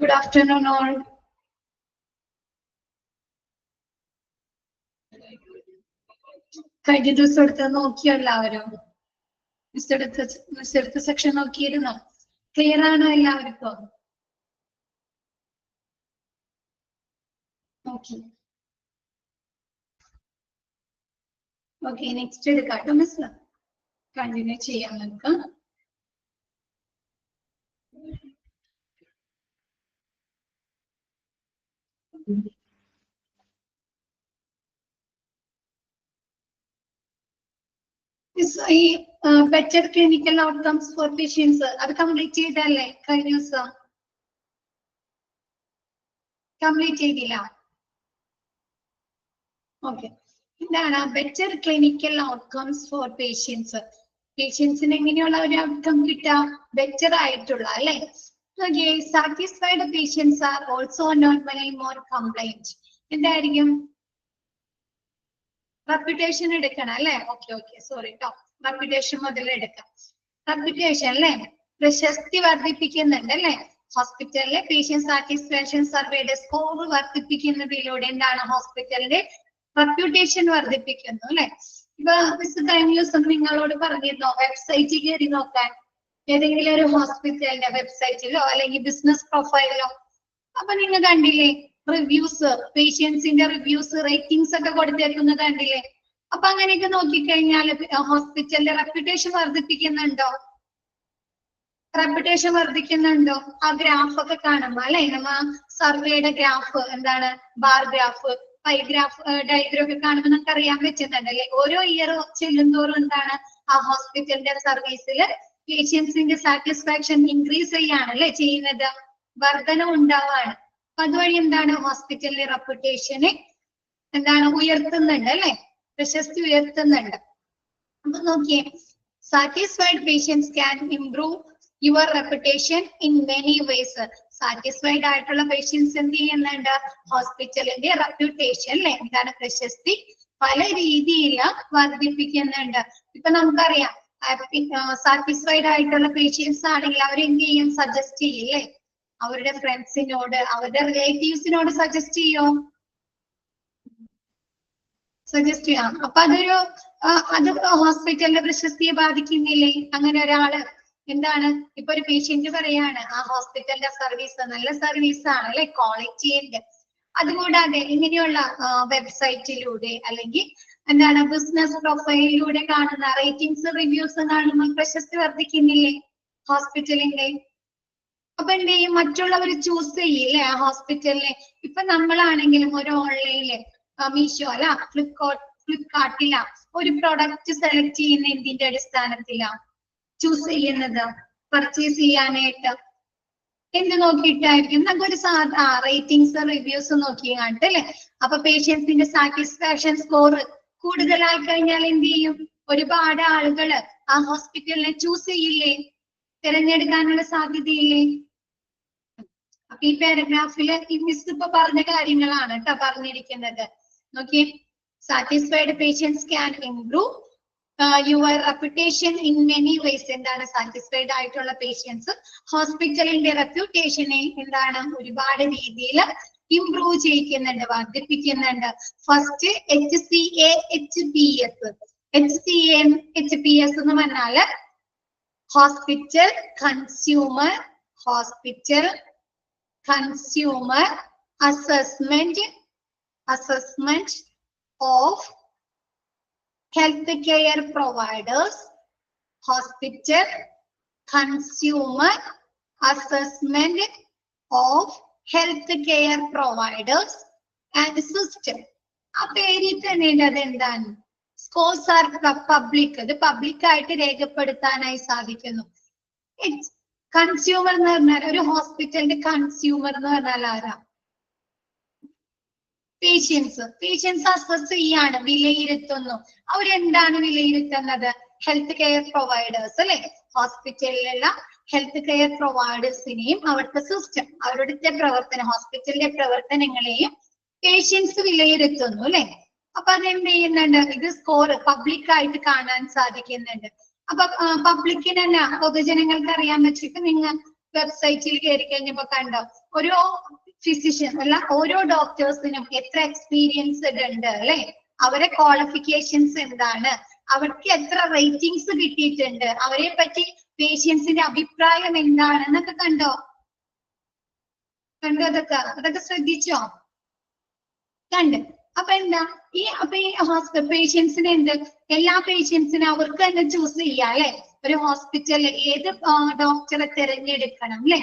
Good afternoon, all. കഴിഞ്ഞ ദിവസം എടുത്ത് നോക്കിയോ എല്ലാവരും? മിസ് എടുത്ത സെക്ഷൻ നോക്കിയിരുന്നോ? ക്ലിയർ ആണോ എല്ലാവർക്കും? ഓക്കെ, നെക്സ്റ്റ് എടുക്കാട്ടോ മിസ്. കണ്ടിന്യൂ ചെയ്യാൻ നമുക്ക്. ഈ better clinical outcomes for patients അത് കംപ്ലീറ്റ് ചെയ്തല്ലേ കഴിഞ്ഞ ദിവസം? കംപ്ലീറ്റ് ചെയ്തില്ല? ഓക്കെ, എന്താണ് better clinical outcomes for patients? പേഷ്യൻസിന് എങ്ങനെയുള്ള ഒരു ഔട്ട്കം കിട്ടുക? ബെറ്റർ ആയിട്ടുള്ള അല്ലെ? Satisfied patients are also normally more compliant. എന്തായിരിക്കും? റെപ്യൂട്ടേഷൻ എടുക്കണം അല്ലെ? ഓക്കെ സോറി കേട്ടോ, റെപ്യൂട്ടേഷൻ മുതൽ എടുക്കാം. റെപ്യൂട്ടേഷൻ അല്ലെ, പ്രശസ്തി വർദ്ധിപ്പിക്കുന്നുണ്ട് അല്ലെ? ഹോസ്പിറ്റലിലെ പേഷ്യന്റ് സാറ്റിസ്ഫാക്ഷൻ സർവേയുടെ സ്കോർ വർദ്ധിപ്പിക്കുന്നതിലൂടെ എന്താണ് ഹോസ്പിറ്റലിന്റെ റെപ്യൂട്ടേഷൻ വർദ്ധിപ്പിക്കുന്നു അല്ലെ? ഇപ്പൊ മിസ് കഴിഞ്ഞ ദിവസം നിങ്ങളോട് പറഞ്ഞിരുന്നോ വെബ്സൈറ്റിൽ കയറി നോക്കാൻ? ഏതെങ്കിലും ഒരു ഹോസ്പിറ്റലിന്റെ വെബ്സൈറ്റിലോ അല്ലെങ്കിൽ ബിസിനസ് പ്രൊഫൈലിലോ. അപ്പൊ നിങ്ങൾ കണ്ടില്ലേ റിവ്യൂസ്, പേഷ്യൻസിന്റെ റിവ്യൂസ്, റേറ്റിംഗ്സ് ഒക്കെ കൊടുത്തേക്കുന്നത് കണ്ടില്ലേ? അപ്പൊ അങ്ങനെയൊക്കെ നോക്കിക്കഴിഞ്ഞാൽ ഹോസ്പിറ്റലിന്റെ റെപ്യൂട്ടേഷൻ വർദ്ധിപ്പിക്കുന്നുണ്ടോ? റെപ്യൂട്ടേഷൻ വർദ്ധിക്കുന്നുണ്ടോ? ആ ഗ്രാഫ് ഒക്കെ കാണുമ്പോ അല്ലെ? നമ്മ സർവേയുടെ ഗ്രാഫ് എന്താണ്, bar graph, pi graph, diagram ഒക്കെ കാണുമ്പോൾ നമുക്ക് അറിയാൻ പറ്റുന്നുണ്ടല്ലേ? ഓരോ ഇയർ ചെല്ലുന്തോറും എന്താണ് ആ ഹോസ്പിറ്റലിന്റെ സർവീസിൽ പേഷ്യൻസിന്റെ സാറ്റിസ്ഫാക്ഷൻ ഇൻക്രീസ് ചെയ്യാണല്ലേ ചെയ്യുന്നത്, വർധന ഉണ്ടാവാണ്. അപ്പൊ അതുവഴി എന്താണ് ഹോസ്പിറ്റലിലെ റെപ്യൂട്ടേഷനെ എന്താണ് ഉയർത്തുന്നുണ്ട് അല്ലെ? പ്രശസ്തി ഉയർത്തുന്നുണ്ട്. അപ്പൊ നോക്കിയേ, satisfied patients can improve your reputation in many ways. Satisfied ആയിട്ടുള്ള പേഷ്യൻസ് എന്ത് ചെയ്യുന്നുണ്ട്? ഹോസ്പിറ്റലിന്റെ റെപ്യൂട്ടേഷൻ അല്ലെ, എന്താണ് പ്രശസ്തി പല രീതിയിൽ വർദ്ധിപ്പിക്കുന്നുണ്ട്. ഇപ്പൊ നമുക്കറിയാം സാറ്റിസ്ഫൈഡ് ആയിട്ടുള്ള പേഷ്യൻസ് ആണെങ്കിൽ അവരെന്ത് ചെയ്യും? സജസ്റ്റ് ചെയ്യില്ലേ? അവരുടെ ഫ്രണ്ട്സിനോട്, അവരുടെ റിലേറ്റീവ്സിനോട് സജസ്റ്റ് ചെയ്യോ? സജസ്റ്റ് ചെയ്യാം. അപ്പൊ അത് ഹോസ്പിറ്റലിന്റെ പ്രശസ്തിയെ ബാധിക്കുന്നില്ലേ? അങ്ങനെ ഒരാള് എന്താണ് ഇപ്പൊ ഒരു പേഷ്യന്റ് പറയാണ് ആ ഹോസ്പിറ്റലിന്റെ സർവീസ് നല്ല സർവീസ് ആണ് അല്ലെ, ക്വാളിറ്റിന്റെ. അതുകൂടാതെ ഇങ്ങനെയുള്ള വെബ്സൈറ്റിലൂടെ അല്ലെങ്കിൽ എന്താണ് ബിസിനസ് പ്രൊഫൈലിലൂടെ കാണുന്ന റേറ്റിംഗ്സ്, റിവ്യൂസ് കാണുമ്പോൾ പ്രശസ്തി വർദ്ധിക്കുന്നില്ലേ ഹോസ്പിറ്റലിന്റെ? അപ്പൊ എന്ത് ചെയ്യും? മറ്റുള്ളവർ ചൂസ് ചെയ്യില്ലേ ആ ഹോസ്പിറ്റലിനെ? ഇപ്പൊ നമ്മളാണെങ്കിലും ഒരു ഓൺലൈനില് മീഷോ അല്ല ഫ്ലിപ്കാർട്ടില ഒരു പ്രൊഡക്റ്റ് സെലക്ട് ചെയ്യുന്ന എന്തിന്റെ അടിസ്ഥാനത്തിലാ ചൂസ് ചെയ്യുന്നത്? പർച്ചേസ് ചെയ്യാനായിട്ട് എന്ത് നോക്കിയിട്ടായിരിക്കും? നമുക്കൊരു റേറ്റിംഗ്സ്, റിവ്യൂസ് നോക്കി കണ്ടല്ലേ? അപ്പൊ പേഷ്യൻസിന്റെ സാറ്റിസ്ഫാക്ഷൻ സ്കോർ കൂടുതലായി കഴിഞ്ഞാൽ എന്ത് ചെയ്യും? ഒരുപാട് ആളുകള് ആ ഹോസ്പിറ്റലിനെ ചൂസ് ചെയ്യില്ലേ? തിരഞ്ഞെടുക്കാനുള്ള സാധ്യതയില്ലേ? അപ്പൊ ഈ പാരഗ്രാഫില് ഈ മിസ് ഇപ്പൊ പറഞ്ഞ കാര്യങ്ങളാണ് കേട്ടോ പറഞ്ഞിരിക്കുന്നത്. നോക്കിയേ, satisfied patients can improve your reputation in many ways. എന്താണ് സാറ്റിസ്ഫൈഡ് ആയിട്ടുള്ള പേഷ്യൻസ് ഹോസ്പിറ്റലിന്റെ റെപ്യൂട്ടേഷനെ എന്താണ് ഒരുപാട് രീതിയിൽ ഇംപ്രൂവ് ചെയ്യിക്കുന്നുണ്ട്, വർദ്ധിപ്പിക്കുന്നുണ്ട്. First HCA HPS. HCA HPS എന്ന് പറഞ്ഞാല് hospital consumer assessment of healthcare providers. Hospital consumer assessment of healthcare providers and system. ആ പേരിൽ തന്നെ അതെന്താണ്? Scores are public. അത് പബ്ലിക് ആയിട്ട് രേഖപ്പെടുത്താനായി സാധിക്കുന്നു. കൺസ്യൂമർ എന്ന് പറഞ്ഞാൽ ഒരു ഹോസ്പിറ്റലിന്റെ കൺസ്യൂമർ എന്ന് പറഞ്ഞാൽ ആരാ? പേഷ്യൻസ് അസസ് ചെയ്യാണ്, വിലയിരുത്തുന്നു. അവരെന്താണ് വിലയിരുത്തുന്നത്? ഹെൽത്ത് കെയർ പ്രൊവൈഡേഴ്സ് അല്ലെ? ഹോസ്പിറ്റലിലുള്ള ഹെൽത്ത് കെയർ പ്രൊവൈഡേഴ്സിനെയും അവിടുത്തെ സിസ്റ്റം, അവരുടെ പ്രവർത്തനം, ഹോസ്പിറ്റലിന്റെ പ്രവർത്തനങ്ങളെയും പേഷ്യൻസ് വിലയിരുത്തുന്നു അല്ലെ? അപ്പൊ അതെന്ത് ചെയ്യുന്നുണ്ട്? ഇത് സ്കോർ പബ്ലിക് ആയിട്ട് കാണാൻ സാധിക്കുന്നുണ്ട്. അപ്പൊ പബ്ലിക്കിന് തന്നെ പൊതുജനങ്ങൾക്ക് അറിയാൻ പറ്റും. ഇപ്പൊ നിങ്ങൾ വെബ്സൈറ്റിൽ കയറി കഴിഞ്ഞപ്പോ കണ്ടോ ഓരോ ഫിസിഷ്യൻ അല്ല ഓരോ ഡോക്ടേഴ്സിനും എത്ര എക്സ്പീരിയൻസ്ഡ് ഉണ്ട് അല്ലെ, അവരെ ക്വാളിഫിക്കേഷൻസ് എന്താണ്, അവർക്ക് എത്ര റേറ്റിംഗ്സ് കിട്ടിയിട്ടുണ്ട്, അവരെ പറ്റി പേഷ്യൻസിന്റെ അഭിപ്രായം എന്താണെന്നൊക്കെ കണ്ടോ അതൊക്കെ ശ്രദ്ധിച്ചോ? കണ്ട്. അപ്പൊ എന്താ ഈ പേഷ്യൻസിന് എന്ത്, എല്ലാ പേഷ്യൻസിനും അവർക്ക് തന്നെ ചൂസ് ചെയ്യാം അല്ലെ, ഒരു ഹോസ്പിറ്റലിൽ ഏത് ഡോക്ടറെ തിരഞ്ഞെടുക്കണം അല്ലെ,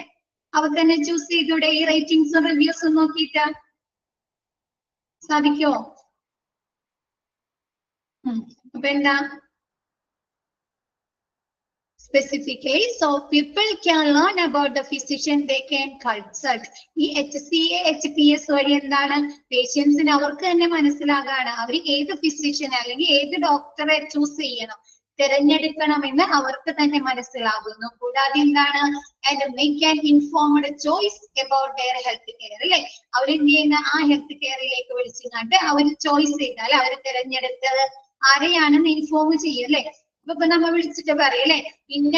അവർക്ക് തന്നെ ചൂസ് ചെയ്തൂടെ ഈ റേറ്റിംഗ്സും റിവ്യൂസും നോക്കിയിട്ട്? സാധിക്കോ? അപ്പൊ എന്താ specifically, so people can learn about the physician they can consult. ഈ HCA HPS വഴി എന്താണ് പേഷ്യൻസിന് അവർക്ക് തന്നെ മനസ്സിലാകാണ് അവർ ഏത് ഫിസിഷ്യൻ അല്ലെങ്കിൽ ഏത് ഡോക്ടറെ ചൂസ് ചെയ്യണം, തിരഞ്ഞെടുക്കണമെന്ന് അവർക്ക് തന്നെ മനസ്സിലാകുന്നു. കൂടാതെ എന്താണ് and make an informed choice about their health care അല്ലെ, അവരെന്ത് ചെയ്യുന്ന ആ ഹെൽത്ത് കെയറിലേക്ക് വിളിച്ചിട്ട് അവർ ചോയ്സ് ചെയ്താൽ അവർ തിരഞ്ഞെടുത്തത് ആരെയാണെന്ന് ഇൻഫോം ചെയ്യല്ലേ. ഇപ്പൊ നമ്മൾ വിളിച്ചിട്ട് പറയല്ലേ ഇന്ന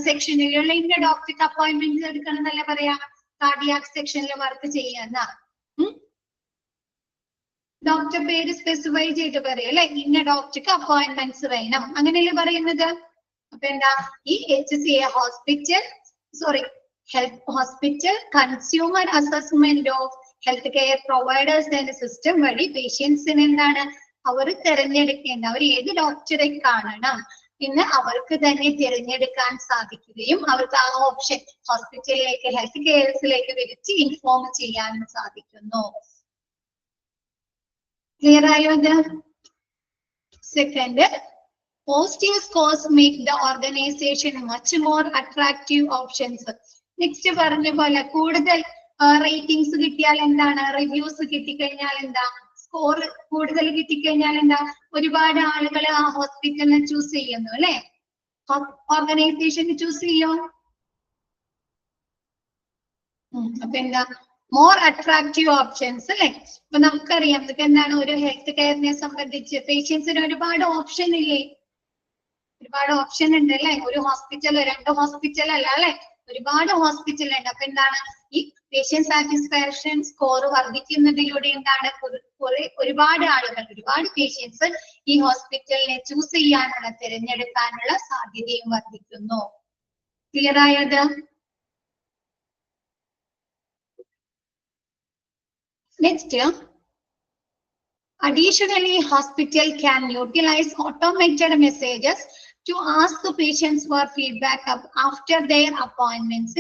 സെക്ഷനിലുള്ള ഇന്ന ഡോക്ടർക്ക് അപ്പോയിന്റ്മെന്റ് എടുക്കണം എന്നല്ല പറയാ, കാർഡിയാക് സെക്ഷനിൽ വർക്ക് ചെയ്യാന്ന ഡോക്ടർ പേര് സ്പെസിഫൈ ചെയ്ത് പറയല്ലേ ഇന്ന ഡോക്ടർക്ക് അപ്പോയിന്റ്മെന്റ്സ് വേണം, അങ്ങനെയല്ലേ പറയുന്നത്. അപ്പൊ എന്താ ഈ HCA health hospital consumer assessment of health care providers എന്ന സിസ്റ്റം വഴി പേഷ്യൻസിന് എന്താണ് അവർ തിരഞ്ഞെടുക്കേണ്ട, അവർ ഏത് ഡോക്ടറെ കാണണം എന്ന് അവർക്ക് തന്നെ തിരഞ്ഞെടുക്കാൻ സാധിക്കുകയും അവർക്ക് ആ ഓപ്ഷൻ ഹോസ്പിറ്റലിലേക്ക് ഹെൽത്ത് കെയർസിലേക്ക് വിളിച്ച് ഇൻഫോം ചെയ്യാനും സാധിക്കുന്നു. ക്ലിയർ ആയോ? Second, positive scores make the organisation much more attractive options. Next പറഞ്ഞ പോലെ കൂടുതൽ റേറ്റിംഗ്സ് കിട്ടിയാൽ എന്താണ്, റിവ്യൂസ് കിട്ടിക്കഴിഞ്ഞാൽ എന്താ, സ്കോർ കൂടുതൽ കിട്ടിക്കഴിഞ്ഞാൽ എന്താ, ഒരുപാട് ആളുകൾ ആ ഹോസ്പിറ്റലിനെ ചൂസ് ചെയ്യുന്നു അല്ലെ, ഓർഗനൈസേഷൻ ചൂസ് ചെയ്യോ. അപ്പൊ എന്താ മോർ അട്രാക്റ്റീവ് ഓപ്ഷൻസ് അല്ലെ. ഇപ്പൊ നമുക്കറിയാം ഇതൊക്കെ എന്താണ്, ഒരു ഹെൽത്ത് കെയറിനെ സംബന്ധിച്ച് പേഷ്യൻസിന് ഒരുപാട് ഓപ്ഷൻ ഇല്ലേ, ഒരുപാട് ഓപ്ഷൻ ഉണ്ട് അല്ലെ, ഒരു ഹോസ്പിറ്റൽ 2 ഹോസ്പിറ്റൽ അല്ല അല്ലെ, ഒരുപാട് ഹോസ്പിറ്റൽ ഉണ്ട്. അപ്പൊ എന്താണ് ഈ പേഷ്യന്റ് സാറ്റിസ്ഫാക്ഷൻ സ്കോർ വർദ്ധിക്കുന്നതിലൂടെ എന്താണ് ഒരുപാട് ആളുകൾ ഒരുപാട് പേഷ്യൻസ് ഈ ഹോസ്പിറ്റലിനെ ചൂസ് ചെയ്യാനുള്ള തിരഞ്ഞെടുക്കാനുള്ള സാധ്യതയും വർദ്ധിക്കുന്നു. ക്ലിയർ ആയത്? Next, additionally hospital can utilize automated messages to ask the patients for feedback after their appointments.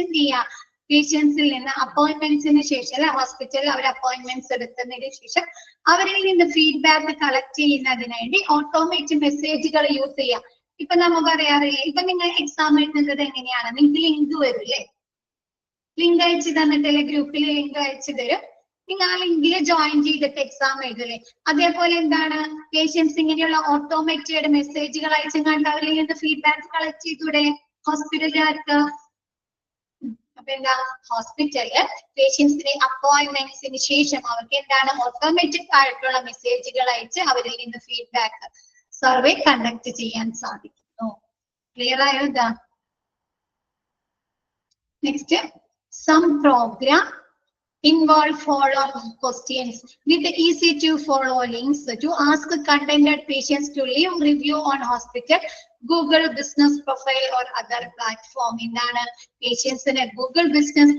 പേഷ്യൻസിൽ നിന്ന് അപ്പോയിന്റ്മെന്റ്സിന് ശേഷം ഹോസ്പിറ്റലിൽ അവർ അപ്പോയിന്റ്മെന്റ്സ് എടുത്തതിന് ശേഷം അവരിൽ നിന്ന് ഫീഡ്ബാക്ക് കളക്ട് ചെയ്യുന്നതിനായി ഓട്ടോമേറ്റഡ് മെസ്സേജുകൾ യൂസ് ചെയ്യാം. ഇപ്പൊ നമ്മൾ പറയാറില്ലേ, ഇപ്പൊ നിങ്ങൾ എക്സാം എഴുതുന്നത് എങ്ങനെയാണ്, നിങ്ങൾക്ക് ലിങ്ക് വരില്ലേ, ലിങ്ക് അയച്ചു തന്നിട്ടല്ലേ, ഗ്രൂപ്പിൽ ലിങ്ക് അയച്ചു തരും, നിങ്ങൾ ആ ലിങ്കിൽ ജോയിൻ ചെയ്തിട്ട് എക്സാം എഴുതല്ലേ. അതേപോലെ എന്താണ് പേഷ്യൻസ് ഇങ്ങനെയുള്ള ഓട്ടോമേറ്റഡ് മെസ്സേജുകൾ അയച്ചു കണ്ട് അവരിൽ നിന്ന് ഫീഡ്ബാക്ക് കളക്ട് ചെയ്തൂടെ ഹോസ്പിറ്റലുകാർക്ക്. അപ്പൊ എന്താ ഹോസ്പിറ്റലില് പേഷ്യൻസിന്റെ അപ്പോയിന്റ്മെന്റ്സിന് ശേഷം അവർക്ക് എന്താണ് ഓട്ടോമാറ്റിക് ആയിട്ടുള്ള മെസ്സേജുകൾ അയച്ച് അവരിൽ നിന്ന് ഫീഡ്ബാക്ക് സർവേ കണ്ടക്ട് ചെയ്യാൻ സാധിക്കുന്നു. ക്ലിയർ ആയോ? Next, some program involve follow-up questions with the easy to follow links to ask contented patients to leave review on hospital, Google business profile or other platform. എന്താണ് പേഷ്യൻസിന് Google business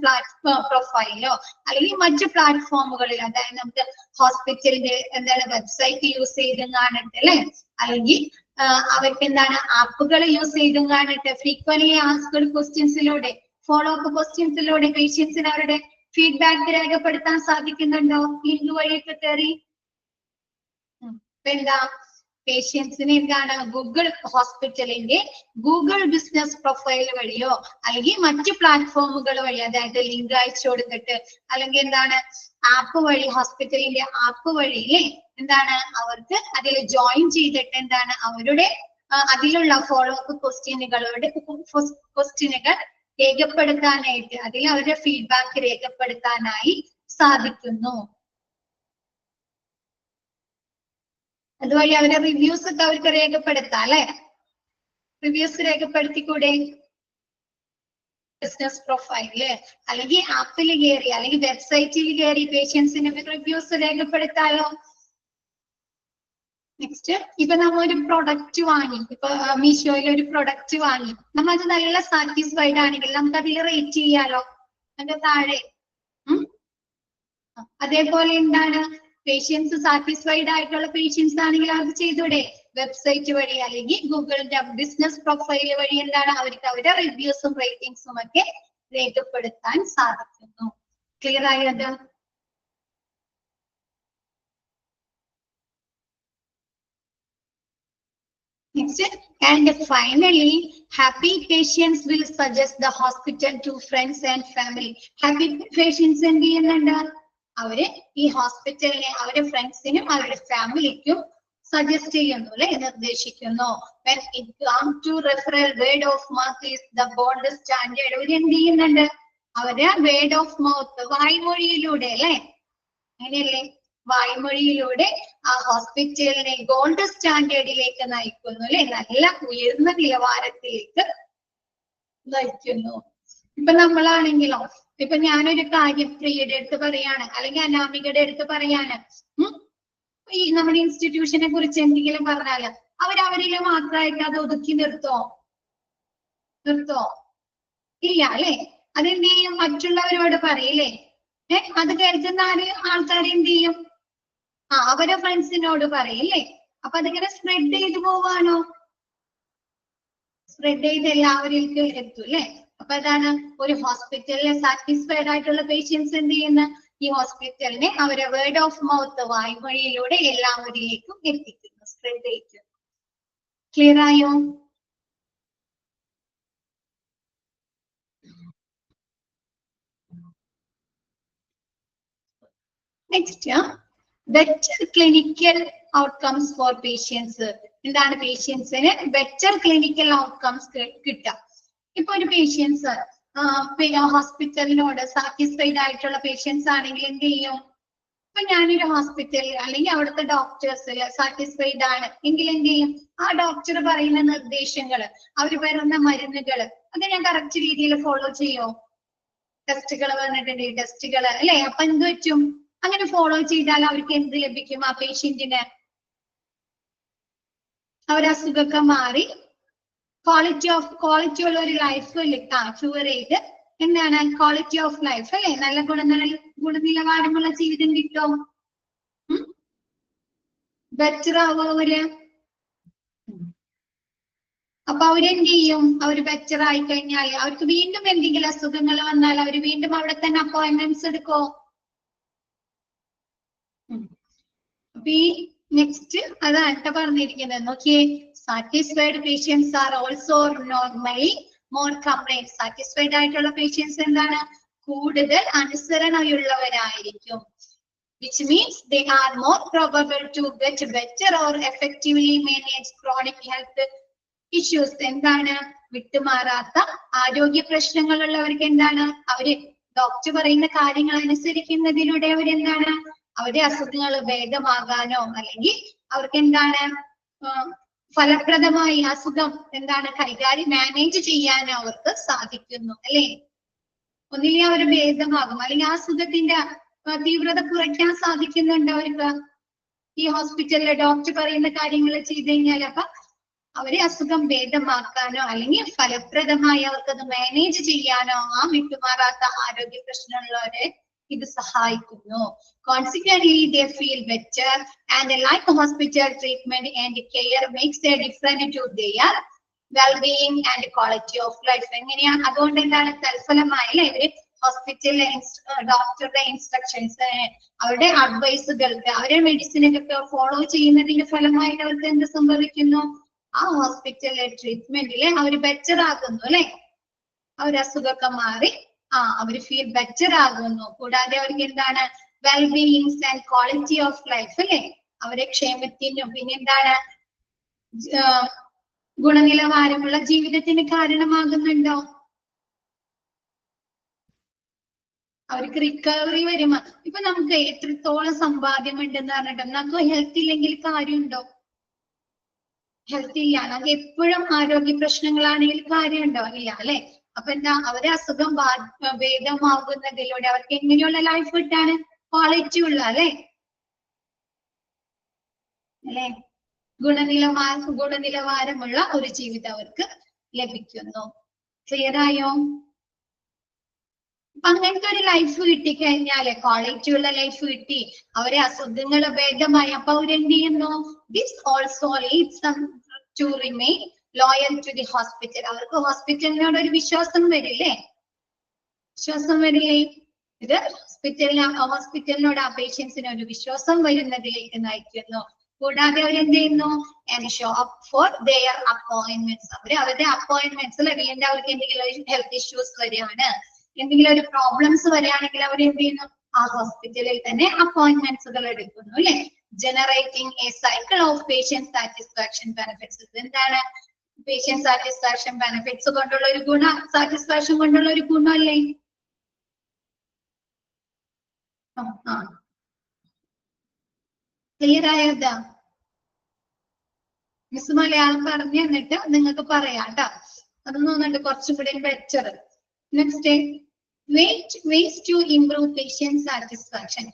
പ്രൊഫൈലോ അല്ലെങ്കിൽ മറ്റു പ്ലാറ്റ്ഫോമുകളിൽ, അതായത് നമുക്ക് ഹോസ്പിറ്റലിന്റെ എന്താണ് വെബ്സൈറ്റ് യൂസ് ചെയ്തും കാണിട്ട് അല്ലെ, അല്ലെങ്കിൽ അവർക്ക് എന്താണ് ആപ്പുകൾ യൂസ് ചെയ്തും കാണിട്ട് ഫ്രീക്വന്റ്ലി ആസ്ക്ഡ് ക്വസ്റ്റ്യൻസിലൂടെ ഫോളോ അപ്പ് ക്വസ്റ്റ്യൻസിലൂടെ പേഷ്യൻസിന് അവരുടെ ഫീഡ്ബാക്ക് രേഖപ്പെടുത്താൻ സാധിക്കുന്നുണ്ടോ ലിങ്ക് വഴിയൊക്കെ കയറി? എന്താ പേഷ്യൻസിന് എന്താണ് ഗൂഗിൾ ഹോസ്പിറ്റലിന്റെ ഗൂഗിൾ ബിസിനസ് പ്രൊഫൈൽ വഴിയോ അല്ലെങ്കിൽ മറ്റു പ്ലാറ്റ്ഫോമുകൾ വഴി, അതായത് ലിങ്ക് അയച്ചു കൊടുത്തിട്ട് അല്ലെങ്കിൽ എന്താണ് ആപ്പ് വഴി, ഹോസ്പിറ്റലിന്റെ ആപ്പ് വഴി എന്താണ് അവർക്ക് അതിൽ ജോയിൻ ചെയ്തിട്ട് എന്താണ് അവരുടെ അതിലുള്ള ഫോളോ അപ്പ് ക്വസ്റ്റ്യനുകൾ രേഖപ്പെടുത്താനായിട്ട്, അതിൽ അവരുടെ ഫീഡ്ബാക്ക് രേഖപ്പെടുത്താനായി സാധിക്കുന്നു. അതുവഴി അവരുടെ റിവ്യൂസ് ഒക്കെ അവർക്ക് രേഖപ്പെടുത്താം അല്ലെ, റിവ്യൂസ് രേഖപ്പെടുത്തിക്കൂടെ? ബിസിനസ് പ്രൊഫൈല് അല്ലെങ്കിൽ ആപ്പിൽ കയറി അല്ലെങ്കിൽ വെബ്സൈറ്റിൽ കയറി പേഷ്യൻസിന് റിവ്യൂസ് രേഖപ്പെടുത്താലോ. നെക്സ്റ്റ്, ഇപ്പൊ നമ്മ ഒരു പ്രൊഡക്റ്റ് വാങ്ങി, ഇപ്പൊ മീഷോയിൽ ഒരു പ്രൊഡക്റ്റ് വാങ്ങി, നമ്മൾ അത് നല്ല സാറ്റിസ്ഫൈഡ് ആണെങ്കിൽ നമുക്ക് അതിൽ റേറ്റ് ചെയ്യാലോ, അതിന്റെ താഴെ. അതേപോലെ എന്താണ്, പേഷ്യൻസ് സാറ്റിസ്ഫൈഡ് ആയിട്ടുള്ള പേഷ്യൻസ് ആണെങ്കിൽ അത് ചെയ്തൂടെ, വെബ്സൈറ്റ് വഴി അല്ലെങ്കിൽ ഗൂഗിളിന്റെ ബിസിനസ് പ്രൊഫൈൽ വഴി എന്താണ് അവർക്ക് അവരുടെ റിവ്യൂസും റേറ്റിംഗ്സും ഒക്കെ രേഖപ്പെടുത്താൻ സാധിക്കുന്നു. ക്ലിയർ ആയത്? Next, and finally, happy patients will suggest the hospital to friends and family. Happy patients എന്ത് ചെയ്യുന്നുണ്ട്, അവര് ഈ ഹോസ്പിറ്റലിനെ അവരുടെ ഫ്രണ്ട്സിനും അവരുടെ ഫാമിലിക്കും സജസ്റ്റ് ചെയ്യുന്നു അല്ലെ, നിർദ്ദേശിക്കുന്നു. When it comes to referral, word of mouth is the gold standard. അവര് എന്ത് ചെയ്യുന്നുണ്ട്, അവര് വേർഡ് ഓഫ് മൗത്ത്, വായ്മൊഴിയിലൂടെ അല്ലെ, അങ്ങനെയല്ലേ, വായ്മൊഴിയിലൂടെ ആ ഹോസ്പിറ്റലിനെ ഗോൾഡ് സ്റ്റാൻഡേർഡിലേക്ക് നയിക്കുന്നു അല്ലെ, നല്ല ഉയർന്ന നിലവാരത്തിലേക്ക് നയിക്കുന്നു. ഇപ്പൊ നമ്മളാണെങ്കിലോ, ഇപ്പൊ ഞാനൊരു കാര്യം പ്രിയയുടെ അടുത്ത് പറയാണ് അല്ലെങ്കിൽ അനാമികയുടെ അടുത്ത് പറയാണ്, ഈ നമ്മുടെ ഇൻസ്റ്റിറ്റ്യൂഷനെ കുറിച്ച് എന്തെങ്കിലും പറഞ്ഞാല് അവരവരില് മാത്രമായിട്ട് അത് ഒതുക്കി നിർത്തോ? ഇല്ല അല്ലെ, അതെന്ത് ചെയ്യും, മറ്റുള്ളവരോട് പറയില്ലേ. അത് കേൾക്കുന്ന ആൾക്കാർ എന്ത് ചെയ്യും, അവരെ ഫ്രണ്ട്സിനോട് പറയില്ലേ. അപ്പൊ അതിങ്ങനെ സ്പ്രെഡ് ചെയ്തു പോവാണോ? സ്പ്രെഡ് ചെയ്ത് എല്ലാവരിലേക്ക് എത്തും അല്ലെ. അപ്പൊ അതാണ് ഒരു ഹോസ്പിറ്റലിലെ സാറ്റിസ്ഫൈഡ് ആയിട്ടുള്ള പേഷ്യൻസ് എന്ത് ചെയ്യുന്ന, ഈ ഹോസ്പിറ്റലിനെ അവരെ വേർഡ് ഓഫ് മൗത്ത്, വായ്മൊഴിയിലൂടെ എല്ലാവരിലേക്കും എത്തിക്കുന്നു, സ്പ്രെഡ് ചെയ്യിക്കുന്നു. ക്ലിയർ ആയോ? Next, better clinical outcomes for patients. എന്താണ് പേഷ്യൻസിന് ബെറ്റർ ക്ലിനിക്കൽ ഔട്ട്കംസ് കിട്ടുക. ഇപ്പൊ ഒരു പേഷ്യൻസ് ഹോസ്പിറ്റലിനോട് സാറ്റിസ്ഫൈഡ് ആയിട്ടുള്ള പേഷ്യൻസ് ആണെങ്കിൽ എന്ത് ചെയ്യും, ഇപ്പൊ ഞാനൊരു ഹോസ്പിറ്റലിൽ അല്ലെങ്കിൽ അവിടുത്തെ ഡോക്ടേഴ്സ് സാറ്റിസ്ഫൈഡ് ആണ് എങ്കിൽ എന്ത് ചെയ്യും, ആ ഡോക്ടർ പറയുന്ന നിർദ്ദേശങ്ങൾ, അവർ വരുന്ന മരുന്നുകൾ, അത് ഞാൻ കറക്റ്റ് രീതിയിൽ ഫോളോ ചെയ്യോ? ടെസ്റ്റുകൾ വന്നിട്ടുണ്ട്, ടെസ്റ്റുകൾ അല്ലെ, അപ്പൊ എന്ത് പറ്റും, അങ്ങനെ ഫോളോ ചെയ്താൽ അവർക്ക് എന്ത് ലഭിക്കും, ആ പേഷ്യന്റിന് അവരസുഖമൊക്കെ മാറി ക്വാളിറ്റി ഉള്ള ഒരു ലൈഫ് ക്യൂർ ചെയ്ത് എന്താണ് ക്വാളിറ്റി ഓഫ് ലൈഫ് അല്ലെ, നല്ല ഗുണനിലവാരമുള്ള ജീവിതം കിട്ടും. ബെറ്റർ ആവോ അവര്? അപ്പൊ അവരെന്ത് ചെയ്യും, അവര് ബെറ്റർ ആയി കഴിഞ്ഞാൽ അവർക്ക് വീണ്ടും എന്തെങ്കിലും അസുഖങ്ങൾ വന്നാൽ അവര് വീണ്ടും അവിടെ തന്നെ അപ്പോയിന്റ്മെന്റ്സ് എടുക്കോ? അപ്പൊ ഈ നെക്സ്റ്റ് അതാണ് പറഞ്ഞിരിക്കുന്നത്, നോക്കിയേ, satisfied patients are also normally more compliant. Satisfied ആയിട്ടുള്ള പേഷ്യൻസ് എന്താണ്, കൂടുതൽ അനുസരണയുള്ളവരായിരിക്കും. Which means they are more probable to get better or effectively manage chronic health issues. എന്താണ്, വിട്ടുമാറാത്ത ആരോഗ്യ പ്രശ്നങ്ങളുള്ളവർക്ക് എന്താണ്, അവര് ഡോക്ടർ പറയുന്ന കാര്യങ്ങൾ അനുസരിക്കുന്നതിലൂടെ അവരെന്താണ്, അവരുടെ അസുഖങ്ങൾ ഭേദമാകാനോ അല്ലെങ്കിൽ അവർക്ക് എന്താണ് ഫലപ്രദമായി അസുഖം എന്താണ് കൈകാര്യം മാനേജ് ചെയ്യാനോ അവർക്ക് സാധിക്കുന്നു അല്ലെ. ഒന്നിലെ അവർ ഭേദമാകും അല്ലെങ്കിൽ ആ അസുഖത്തിന്റെ തീവ്രത കുറയ്ക്കാൻ സാധിക്കുന്നുണ്ട് അവർക്ക് ഈ ഹോസ്പിറ്റലിലെ ഡോക്ടർ പറയുന്ന കാര്യങ്ങൾ ചെയ്ത് കഴിഞ്ഞാൽ. അപ്പൊ അവരെ അസുഖം ഭേദമാക്കാനോ അല്ലെങ്കിൽ ഫലപ്രദമായി അവർക്കത് മാനേജ് ചെയ്യാനോ ആ വിട്ടുമാറാത്ത ആരോഗ്യ പ്രശ്നമുള്ളവരെ ഇത് സഹായിക്കുന്നു. Consequently, they feel better and like hospital treatment and care makes a difference to their well-being and quality of life. എങ്ങനെയാ, അതുകൊണ്ട് എന്താണ് തൽഫലമായി ഇവര് ഹോസ്പിറ്റലിലെ ഡോക്ടറുടെ ഇൻസ്ട്രക്ഷൻസ്, അവരുടെ അഡ്വൈസുകൾക്ക്, അവരുടെ മെഡിസിനൊക്കെ ഫോളോ ചെയ്യുന്നതിന്റെ ഫലമായിട്ട് അവർക്ക് എന്ത് സംഭവിക്കുന്നു, ആ ഹോസ്പിറ്റലിലെ ട്രീറ്റ്മെന്റില് അവർ ബെറ്റർ ആകുന്നു അല്ലെ, അവർ അസുഖമൊക്കെ മാറി അവര് ഫീൽ ബെറ്റർ ആകുന്നു. കൂടാതെ അവർക്ക് എന്താണ് വെൽബീയിങ്സ് ആൻഡ് ക്വാളിറ്റി ഓഫ് ലൈഫ് അല്ലെ, അവരെ ക്ഷേമത്തിനും പിന്നെന്താണ് ഗുണനിലവാരമുള്ള ജീവിതത്തിന് കാരണമാകുന്നുണ്ടോ? അവർക്ക് റിക്കവറി വരും. ഇപ്പൊ നമുക്ക് എത്രത്തോളം സമ്പാദ്യം ഉണ്ടെന്ന് പറഞ്ഞിട്ട് നമുക്ക് ഹെൽത്ത് ഇല്ലെങ്കിൽ കാര്യമുണ്ടോ? ഹെൽത്ത് ഇല്ല, നമുക്ക് എപ്പോഴും ആരോഗ്യ പ്രശ്നങ്ങളാണെങ്കിൽ കാര്യമുണ്ടോ? ഇല്ല അല്ലെ. അപ്പൊ എന്താ, അവരെ അസുഖം ഭേദമാകുന്നതിലൂടെ അവർക്ക് എങ്ങനെയുള്ള ലൈഫ് കിട്ടാണ്? ക്വാളിറ്റി ഉള്ള അല്ലെ ഗുണനിലവാരമുള്ള ഒരു ജീവിതം അവർക്ക് ലഭിക്കുന്നു. ക്ലിയർ ആയോ? അപ്പൊ അങ്ങനത്തെ ഒരു ലൈഫ് കിട്ടിക്കഴിഞ്ഞാല്, ക്വാളിറ്റി ഉള്ള ലൈഫ് കിട്ടി, അവരെ അസുഖങ്ങൾ ഭേദമായി, അപ്പൊ അവരെന്ത് ചെയ്യുന്നു? This also leads them to remain loyal to the hospital. അവർക്ക് ഹോസ്പിറ്റലിനോട് ഒരു വിശ്വാസം വരില്ലേ? വിശ്വാസം വരില്ലേ? ഇത് ഹോസ്പിറ്റലിനോട് ആ പേഷ്യൻസിന് ഒരു വിശ്വാസം വരുന്നതിലേക്ക് നയിക്കുന്നു. കൂടാതെ അവരെന്ത് ചെയ്യുന്നു? And show up for their appointments. അവരുടെ അപ്പോയിന്റ്മെന്റ്സിൽ വീണ്ടും അവർക്ക് എന്തെങ്കിലും ഹെൽത്ത് ഇഷ്യൂസ് വരികയാണ്, എന്തെങ്കിലും ഒരു പ്രോബ്ലംസ് വരികയാണെങ്കിൽ അവർ എന്ത് ചെയ്യുന്നു? ആ ഹോസ്പിറ്റലിൽ തന്നെ അപ്പോയിന്റ്മെന്റ്സുകൾ എടുക്കുന്നു അല്ലെ? Generating a cycle of patient satisfaction benefits. എന്താണ് പേഷ്യന്റ് സാറ്റിസ്ഫാക്ഷൻ ബെനിഫിറ്റ്സ് കൊണ്ടുള്ള ഒരു ഗുണം? സാറ്റിസ്ഫാക്ഷൻ കൊണ്ടുള്ള ഒരു ഗുണമല്ലേ? ക്ലിയർ ആയതാ? മിസ് മലയാളം പറഞ്ഞു തന്നിട്ട് നിങ്ങൾക്ക് പറയാം കേട്ടോ. അതൊന്നും തോന്നുന്നുണ്ട് കുറച്ചും കൂടി better. Next, ways to improve patient satisfaction.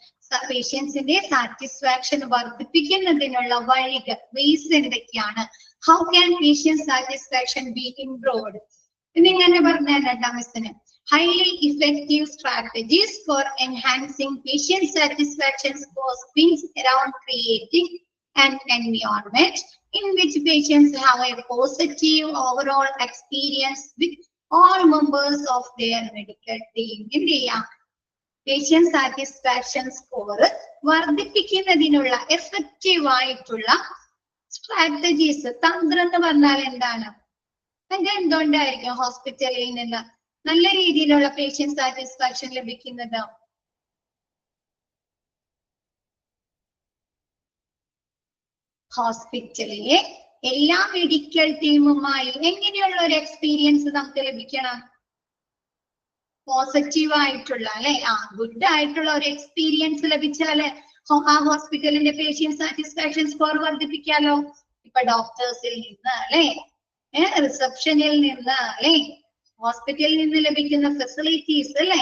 പേഷ്യൻസിന്റെ സാറ്റിസ്ഫാക്ഷൻ വർദ്ധിപ്പിക്കുന്നതിനുള്ള വഴികൾ, വേസ് എന്തൊക്കെയാണ്? How can patient satisfaction be improved? എന്നിങ്ങനെ പറഞ്ഞു തരണ്ട മിസ്സിന്. Highly effective strategies for enhancing patient satisfaction scores being around creating an environment in which patients have a positive overall experience with all members of their medical team. എന്ത് ചെയ്യാം? Patient satisfaction score വർദ്ധിപ്പിക്കുന്നതിനുള്ള effective ആയിട്ടുള്ള strategies, തന്ത്രം എന്ന് പറഞ്ഞാൽ എന്താണ്? അത് എന്തുകൊണ്ടായിരിക്കും ഹോസ്പിറ്റലിൽ നിന്ന് നല്ല രീതിയിലുള്ള പേഷ്യന്റ് സാറ്റിസ്ഫാക്ഷൻ ലഭിക്കുന്നത്? ഹോസ്പിറ്റലിലെ എല്ലാ മെഡിക്കൽ ടീമുമായി എങ്ങനെയുള്ള ഒരു എക്സ്പീരിയൻസ് നമുക്ക് ലഭിക്കണം? പോസിറ്റീവ് ആയിട്ടുള്ള അല്ലെ, ഗുഡ് ആയിട്ടുള്ള ഒരു എക്സ്പീരിയൻസ് ലഭിച്ചാല് ആ ഹോസ്പിറ്റലിന്റെ പേഷ്യന്റ് സാറ്റിസ്ഫാക്ഷൻ സ്കോർ വർദ്ധിപ്പിക്കാലോ. ഇപ്പൊ ഡോക്ടേഴ്സിൽ നിന്ന് അല്ലെ, റിസപ്ഷനിൽ നിന്ന് അല്ലെ, ഹോസ്പിറ്റലിൽ നിന്ന് ലഭിക്കുന്ന ഫെസിലിറ്റീസ് അല്ലെ,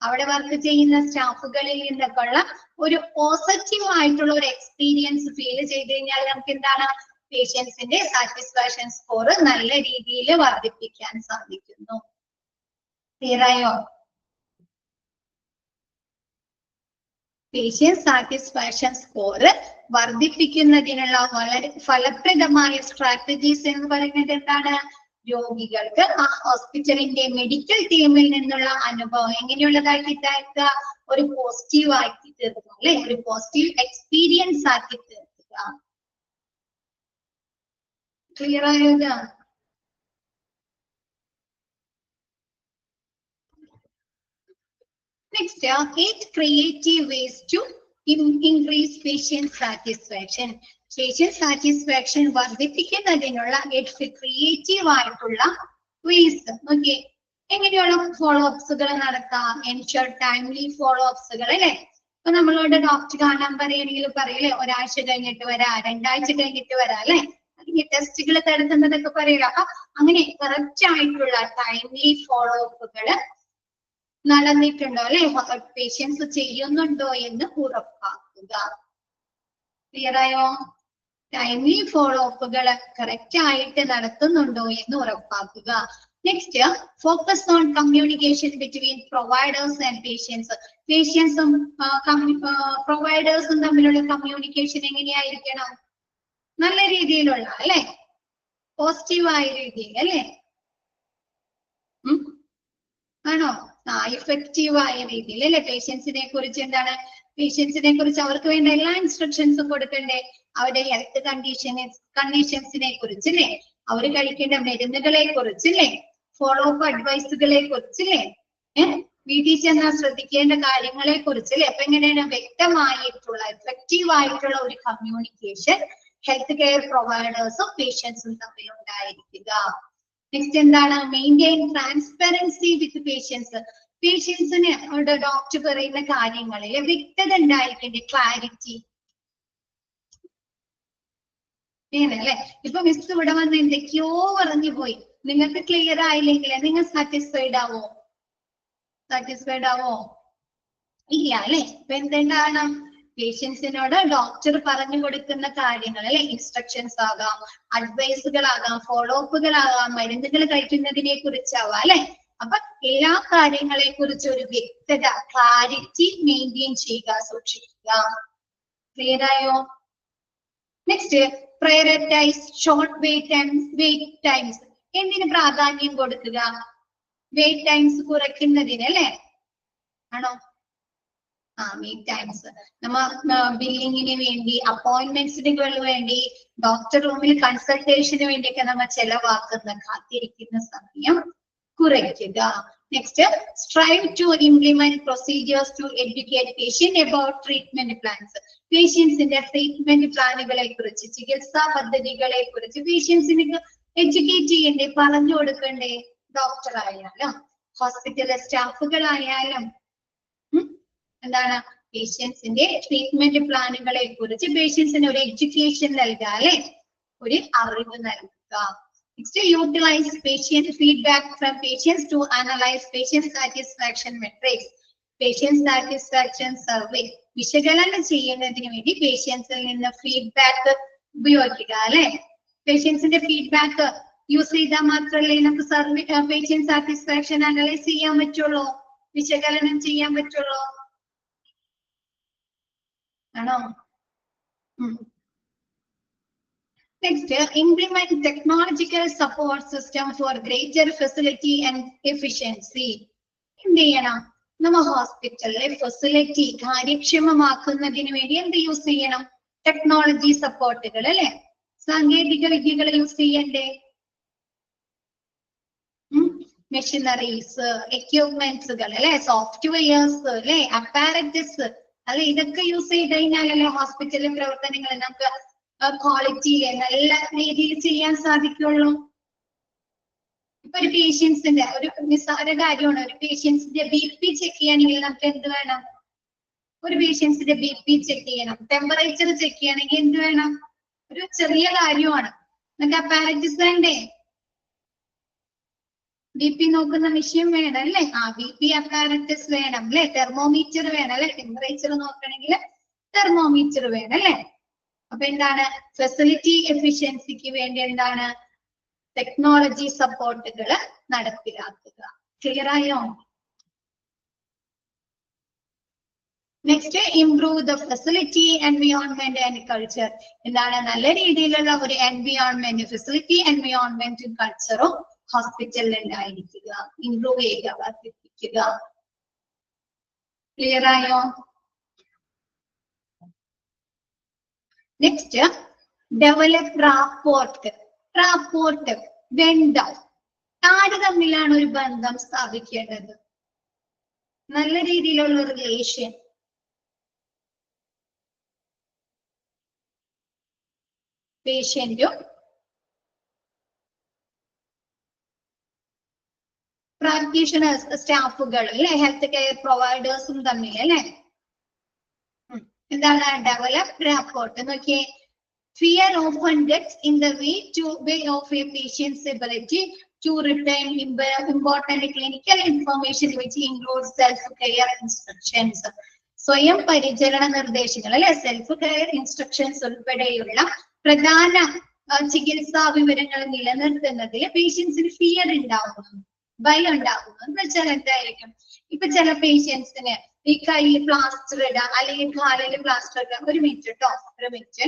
അവിടെ വർക്ക് ചെയ്യുന്ന സ്റ്റാഫുകളിൽ നിന്നൊക്കെ ഉള്ള ഒരു പോസിറ്റീവ് ആയിട്ടുള്ള ഒരു എക്സ്പീരിയൻസ് ഫീൽ ചെയ്ത് കഴിഞ്ഞാൽ നമുക്ക് എന്താണ്? പേഷ്യൻസിന്റെ സാറ്റിസ്ഫാക്ഷൻ സ്കോർ നല്ല രീതിയിൽ വർദ്ധിപ്പിക്കാൻ സാധിക്കുന്നു. ക്ലിയർ ആയോ? പേഷ്യന്റ് സാറ്റിസ്ഫാക്ഷൻ സ്കോർ വർദ്ധിപ്പിക്കുന്നതിനുള്ള വളരെ ഫലപ്രദമായ സ്ട്രാറ്റജീസ് എന്ന് പറയുന്നത് എന്താണ്? രോഗികൾക്ക് ആ ഹോസ്പിറ്റലിന്റെ മെഡിക്കൽ ടീമിൽ നിന്നുള്ള അനുഭവം എങ്ങനെയുള്ളതാക്കി തീർക്കുക? ഒരു പോസിറ്റീവ് ആക്കി തീർക്കുക അല്ലെ, ഒരു പോസിറ്റീവ് എക്സ്പീരിയൻസ് ആക്കി തീർക്കുക. ക്ലിയർ ആയത്? Next, 8 creative ways to increase patient satisfaction. Patient satisfaction വർദ്ധിപ്പിക്കുന്നതിനുള്ള 8 ക്രിയേറ്റീവ് ആയിട്ടുള്ള വേസ്. ഓക്കെ, എങ്ങനെയുള്ള ഫോളോ അപ്സുകൾ നടക്കാം? എൻഷുർ ടൈംലി ഫോളോ അപ്സുകൾ അല്ലെ. ഇപ്പൊ നമ്മളോട് ഡോക്ടർ കാണാൻ പറയുകയാണെങ്കിൽ പറയില്ലേ, ഒരാഴ്ച കഴിഞ്ഞിട്ട് വരാ, 2 ആഴ്ച കഴിഞ്ഞിട്ട് വരാ അല്ലെ, അല്ലെങ്കിൽ ടെസ്റ്റുകൾ നടത്തുന്നതൊക്കെ പറയില്ല. അപ്പൊ അങ്ങനെ കറക്റ്റ് ആയിട്ടുള്ള ടൈംലി ഫോളോ അപ്പുകൾ നടന്നിട്ടുണ്ടോ അല്ലെ, പേഷ്യൻസ് ചെയ്യുന്നുണ്ടോ എന്ന് ഉറപ്പാക്കുക. ക്ലിയർ ആയോ? ടൈംലി ഫോളോ അപ്പുകൾ കറക്റ്റ് ആയിട്ട് നടത്തുന്നുണ്ടോ എന്ന് ഉറപ്പാക്കുക. Next, focus on communication between providers and patients. പേഷ്യൻസും പ്രൊവൈഡേഴ്സും തമ്മിലുള്ള കമ്മ്യൂണിക്കേഷൻ എങ്ങനെയായിരിക്കണം? നല്ല രീതിയിലുള്ള അല്ലെ, പോസിറ്റീവായ രീതിയിൽ അല്ലെ, ആണോ? ഇഫക്റ്റീവായ രീതിയിൽ അല്ലെ. പേഷ്യൻസിനെ കുറിച്ച് എന്താണ്? പേഷ്യൻസിനെ കുറിച്ച് അവർക്ക് വേണ്ട എല്ലാ ഇൻസ്ട്രക്ഷൻസും കൊടുക്കണ്ടേ? അവരുടെ ഹെൽത്ത് കണ്ടീഷൻസിനെ കുറിച്ച് അല്ലെ, അവർ കഴിക്കേണ്ട മരുന്നുകളെ കുറിച്ചല്ലേ, ഫോളോ അപ്പ് അഡ്വൈസുകളെ കുറിച്ചല്ലേ, വീട്ടിൽ ചെന്നാൽ ശ്രദ്ധിക്കേണ്ട കാര്യങ്ങളെ കുറിച്ചല്ലേ. അപ്പൊ എങ്ങനെയാണ്? വ്യക്തമായിട്ടുള്ള എഫക്റ്റീവ് ആയിട്ടുള്ള ഒരു കമ്മ്യൂണിക്കേഷൻ ഹെൽത്ത് കെയർ പ്രൊവൈഡേഴ്സും പേഷ്യൻസും തമ്മിൽ ഉണ്ടായിരിക്കുക. നെക്സ്റ്റ് എന്താണ്? മെയിൻറ്റെയിൻ ട്രാൻസ്പെറൻസി വിത്ത് പേഷ്യൻസ്. പേഷ്യൻസിന് അവരുടെ ഡോക്ടർ പറയുന്ന കാര്യങ്ങളിൽ വ്യക്തത ഉണ്ടായിരിക്കേണ്ട, ക്ലാരിറ്റി അല്ലെ. ഇപ്പൊ മിസ് ഇവിടെ വന്ന് എന്തൊക്കെയോ പറഞ്ഞു പോയി, നിങ്ങൾക്ക് ക്ലിയർ ആയില്ലെങ്കിൽ നിങ്ങൾ സാറ്റിസ്ഫൈഡ് ആവോ? സാറ്റിസ്ഫൈഡ് ആവോ? ഇല്ല അല്ലെ? അപ്പൊ എന്തുണ്ടാണ് പേഷ്യൻസിനോട് ഡോക്ടർ പറഞ്ഞു കൊടുക്കുന്ന കാര്യങ്ങൾ അല്ലെ, ഇൻസ്ട്രക്ഷൻസ് ആകാം, അഡ്വൈസുകളാകാം, ഫോളോ അപ്പുകളാകാം, മരുന്നുകൾ കഴിക്കുന്നതിനെ കുറിച്ചാവാം അല്ലെ. അപ്പൊ എല്ലാ കാര്യങ്ങളെ കുറിച്ച് ഒരു വ്യക്തത, ക്ലാരിറ്റി മെയിൻറ്റെയിൻ ചെയ്യുക, സൂക്ഷിക്കുക. ക്ലിയർ ആയോ? Next, prioritise short wait times. എന്തിന് പ്രാധാന്യം കൊടുക്കുക? വെയിറ്റ് ടൈംസ് കുറയ്ക്കുന്നതിന് അല്ലെ ആണോ? വെയിറ്റ് ടൈംസ് നമ്മ ബില്ലിങ്ങിന് വേണ്ടി, അപ്പോയിന്റ്മെന്റ്സിന് വേണ്ടി, ഡോക്ടർ റൂമിൽ കൺസൾട്ടേഷന് വേണ്ടിയൊക്കെ നമ്മൾ ചെലവാക്കുന്ന കാത്തിരിക്കുന്ന സമയം കുറയ്ക്കുക. Next, strive to implement procedures to educate patient about treatment plans. പേഷ്യൻസിന്റെ ട്രീറ്റ്മെന്റ് പ്ലാനുകളെ കുറിച്ച്, ചികിത്സാ പദ്ധതികളെ കുറിച്ച് പേഷ്യൻസിന് എഡ്യൂക്കേറ്റ് ചെയ്യണ്ടേ, പറഞ്ഞു കൊടുക്കണ്ടേ? ഡോക്ടർ ആയാലും ഹോസ്പിറ്റലിലെ സ്റ്റാഫുകളായാലും എന്താണ് പേഷ്യൻസിന്റെ ട്രീറ്റ്മെന്റ് പ്ലാനുകളെ കുറിച്ച് പേഷ്യൻസിന് ഒരു എഡ്യൂക്കേഷൻ നൽകുക അല്ലെ, ഒരു അറിവ് നൽകുക. Next, utilize patient feedback from patients to analyze patient satisfaction metrics. Patient satisfaction survey വിശകലനം ചെയ്യുന്നതിന് വേണ്ടി പേഷ്യൻസിൽ നിന്ന് ഫീഡ്ബാക്ക് ഉപയോഗിക്കുക അല്ലെ. പേഷ്യൻസിന്റെ ഫീഡ്ബാക്ക് യൂസ് ചെയ്താൽ മാത്രമല്ലേ നമുക്ക് സർവേ പേഷ്യന്റ് സാറ്റിസ്ഫാക്ഷൻ അനലൈസ് ചെയ്യാൻ പറ്റുള്ളൂ, വിശകലനം ചെയ്യാൻ പറ്റുള്ളൂ. ആണോ? Next, implement technological support system for greater facility and efficiency. എന്ത് ചെയ്യണം? നമ്മ ഹോസ്പിറ്റലിലെ ഫെസിലിറ്റി കാര്യക്ഷമമാക്കുന്നതിന് വേണ്ടി എന്ത് യൂസ് ചെയ്യണം? ടെക്നോളജി സപ്പോർട്ടുകൾ അല്ലെ, സാങ്കേതിക വിദ്യകൾ യൂസ് ചെയ്യണ്ടേ? മെഷീനറീസ്, എക്യുപ്മെന്റ്സുകൾ അല്ലെ, സോഫ്റ്റ്വെയർസ് അല്ലെ, അപ്പാരറ്റസ് അല്ലെ, ഇതൊക്കെ യൂസ് ചെയ്ത് കഴിഞ്ഞാലല്ലേ ഹോസ്പിറ്റലിലെ പ്രവർത്തനങ്ങൾ നമുക്ക് ക്വാളിറ്റിയിലെ നല്ല രീതിയിൽ ചെയ്യാൻ സാധിക്കുള്ളൂ. ഇപ്പൊ ഒരു പേഷ്യൻസിന്റെ ഒരു നിസ്സാര കാര്യമാണ്, ഒരു പേഷ്യൻസിന്റെ BP ചെക്ക് ചെയ്യണമെങ്കിൽ നമുക്ക് എന്ത് വേണം? ഒരു പേഷ്യൻസിന്റെ BP ചെക്ക് ചെയ്യണം, ടെമ്പറേച്ചർ ചെക്ക് ചെയ്യണമെങ്കിൽ എന്ത് വേണം? ഒരു ചെറിയ കാര്യമാണ്, നമുക്ക് അപ്പാരറ്റസ് വേണ്ടേ? BP നോക്കുന്ന മെഷീൻ വേണം അല്ലെ, BP അപ്പാരറ്റസ് വേണം അല്ലെ, തെർമോമീറ്റർ വേണം അല്ലെ, ടെമ്പറേച്ചർ നോക്കണമെങ്കിൽ തെർമോമീറ്റർ വേണം അല്ലെ. അപ്പൊ എന്താണ്? ഫെസിലിറ്റി എഫിഷ്യൻസിക്ക് വേണ്ടി എന്താണ്? ടെക്നോളജി സപ്പോർട്ടുകൾ നടപ്പിലാക്കുക. ക്ലിയർ ആയോ? Next, improve the facility, environment and culture. എന്താണ്? നല്ല രീതിയിലുള്ള ഒരു എൻവയോൺമെന്റ്, ഫെസിലിറ്റി, എൻവയോൺമെന്റും കൾച്ചറും ഹോസ്പിറ്റലിൽ ഉണ്ടായിരിക്കുക, ഇംപ്രൂവ് ചെയ്യുക, വർദ്ധിപ്പിക്കുക. ക്ലിയർ ആയോ? Next, develop rapport. റാപ്പോർട്ട് ബന്ധം, ആര് തമ്മിലാണ് ഒരു ബന്ധം സ്ഥാപിക്കേണ്ടത്? നല്ല രീതിയിലുള്ള റിലേഷൻ. പേഷ്യന്റും പ്രാക്ടീഷണേഴ്സ്, സ്റ്റാഫുകൾ അല്ലെ, ഹെൽത്ത് കെയർ പ്രൊവൈഡേഴ്സും തമ്മിൽ അല്ലെ. എന്താണ് ഡെവലപ്പ് റാപ്പോർട്ട്? നോക്കിയേ, fear often gets in the way of a patient's ability to retain important clinical information, which includes self-care instructions. സ്വയം പരിചരണ നിർദ്ദേശങ്ങൾ അല്ലെ, സെൽഫ് കെയർ ഇൻസ്ട്രക്ഷൻസ് ഉൾപ്പെടെയുള്ള പ്രധാന ചികിത്സാ വിവരങ്ങൾ നിലനിർത്തുന്നതിൽ പേഷ്യൻസിന് ഫിയർ ഉണ്ടാവുന്നു, ഭയം ഉണ്ടാവുന്നു. എന്ന് വെച്ചാൽ എന്തായിരിക്കും? ഇപ്പൊ ചില പേഷ്യൻസിന് ഈ കയ്യിൽ പ്ലാസ്റ്റർ ഇടാം അല്ലെങ്കിൽ കാലിൽ പ്ലാസ്റ്റർ ഇടാം. ഒരു മിനിറ്റ് കേട്ടോ, ഒരു മിനിറ്റ്.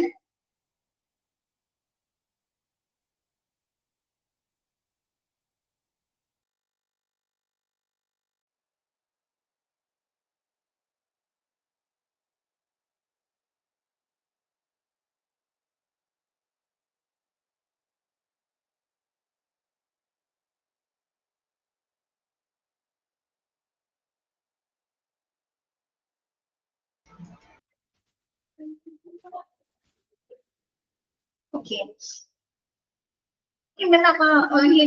ഓക്കെ, ഇവിടെ നമ്മ ഈ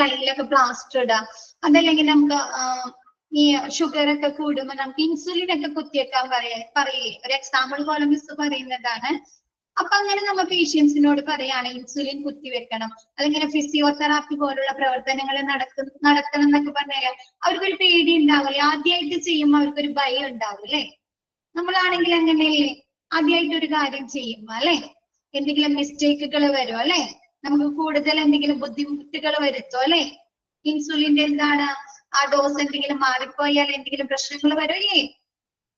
കയ്യിലൊക്കെ പ്ലാസ്റ്റർ ഇടാം, അതല്ലെങ്കിൽ നമുക്ക് ഈ ഷുഗർ ഒക്കെ കൂടുമ്പോ നമുക്ക് ഇൻസുലിൻ ഒക്കെ കുത്തിവെക്കാൻ പറയില്ലേ? ഒരു എക്സാമ്പിൾ പോലെ മിസ് പറയുന്നതാണ്. അപ്പൊ അങ്ങനെ നമ്മൾ പേഷ്യൻസിനോട് പറയാണ് ഇൻസുലിൻ കുത്തിവെക്കണം, അതിങ്ങനെ ഫിസിയോതെറാപ്പി പോലുള്ള പ്രവർത്തനങ്ങൾ നടത്തണം എന്നൊക്കെ പറഞ്ഞാൽ അവർക്കൊരു പേടി ഉണ്ടാവില്ലേ? ആദ്യമായിട്ട് ചെയ്യുമ്പോൾ അവർക്കൊരു ഭയം ഉണ്ടാവും അല്ലെ? നമ്മളാണെങ്കിൽ അങ്ങനെയല്ലേ? ആദ്യമായിട്ട് ഒരു കാര്യം ചെയ്യുമ്പോ അല്ലെ എന്തെങ്കിലും മിസ്റ്റേക്കുകൾ വരും അല്ലെ? നമുക്ക് കൂടുതൽ എന്തെങ്കിലും ബുദ്ധിമുട്ടുകൾ വരുത്തോ അല്ലെ? ഇൻസുലിന്റെ എന്താണ് ആ ഡോസ് എന്തെങ്കിലും മാറിപ്പോയാൽ എന്തെങ്കിലും പ്രശ്നങ്ങൾ വരില്ലേ?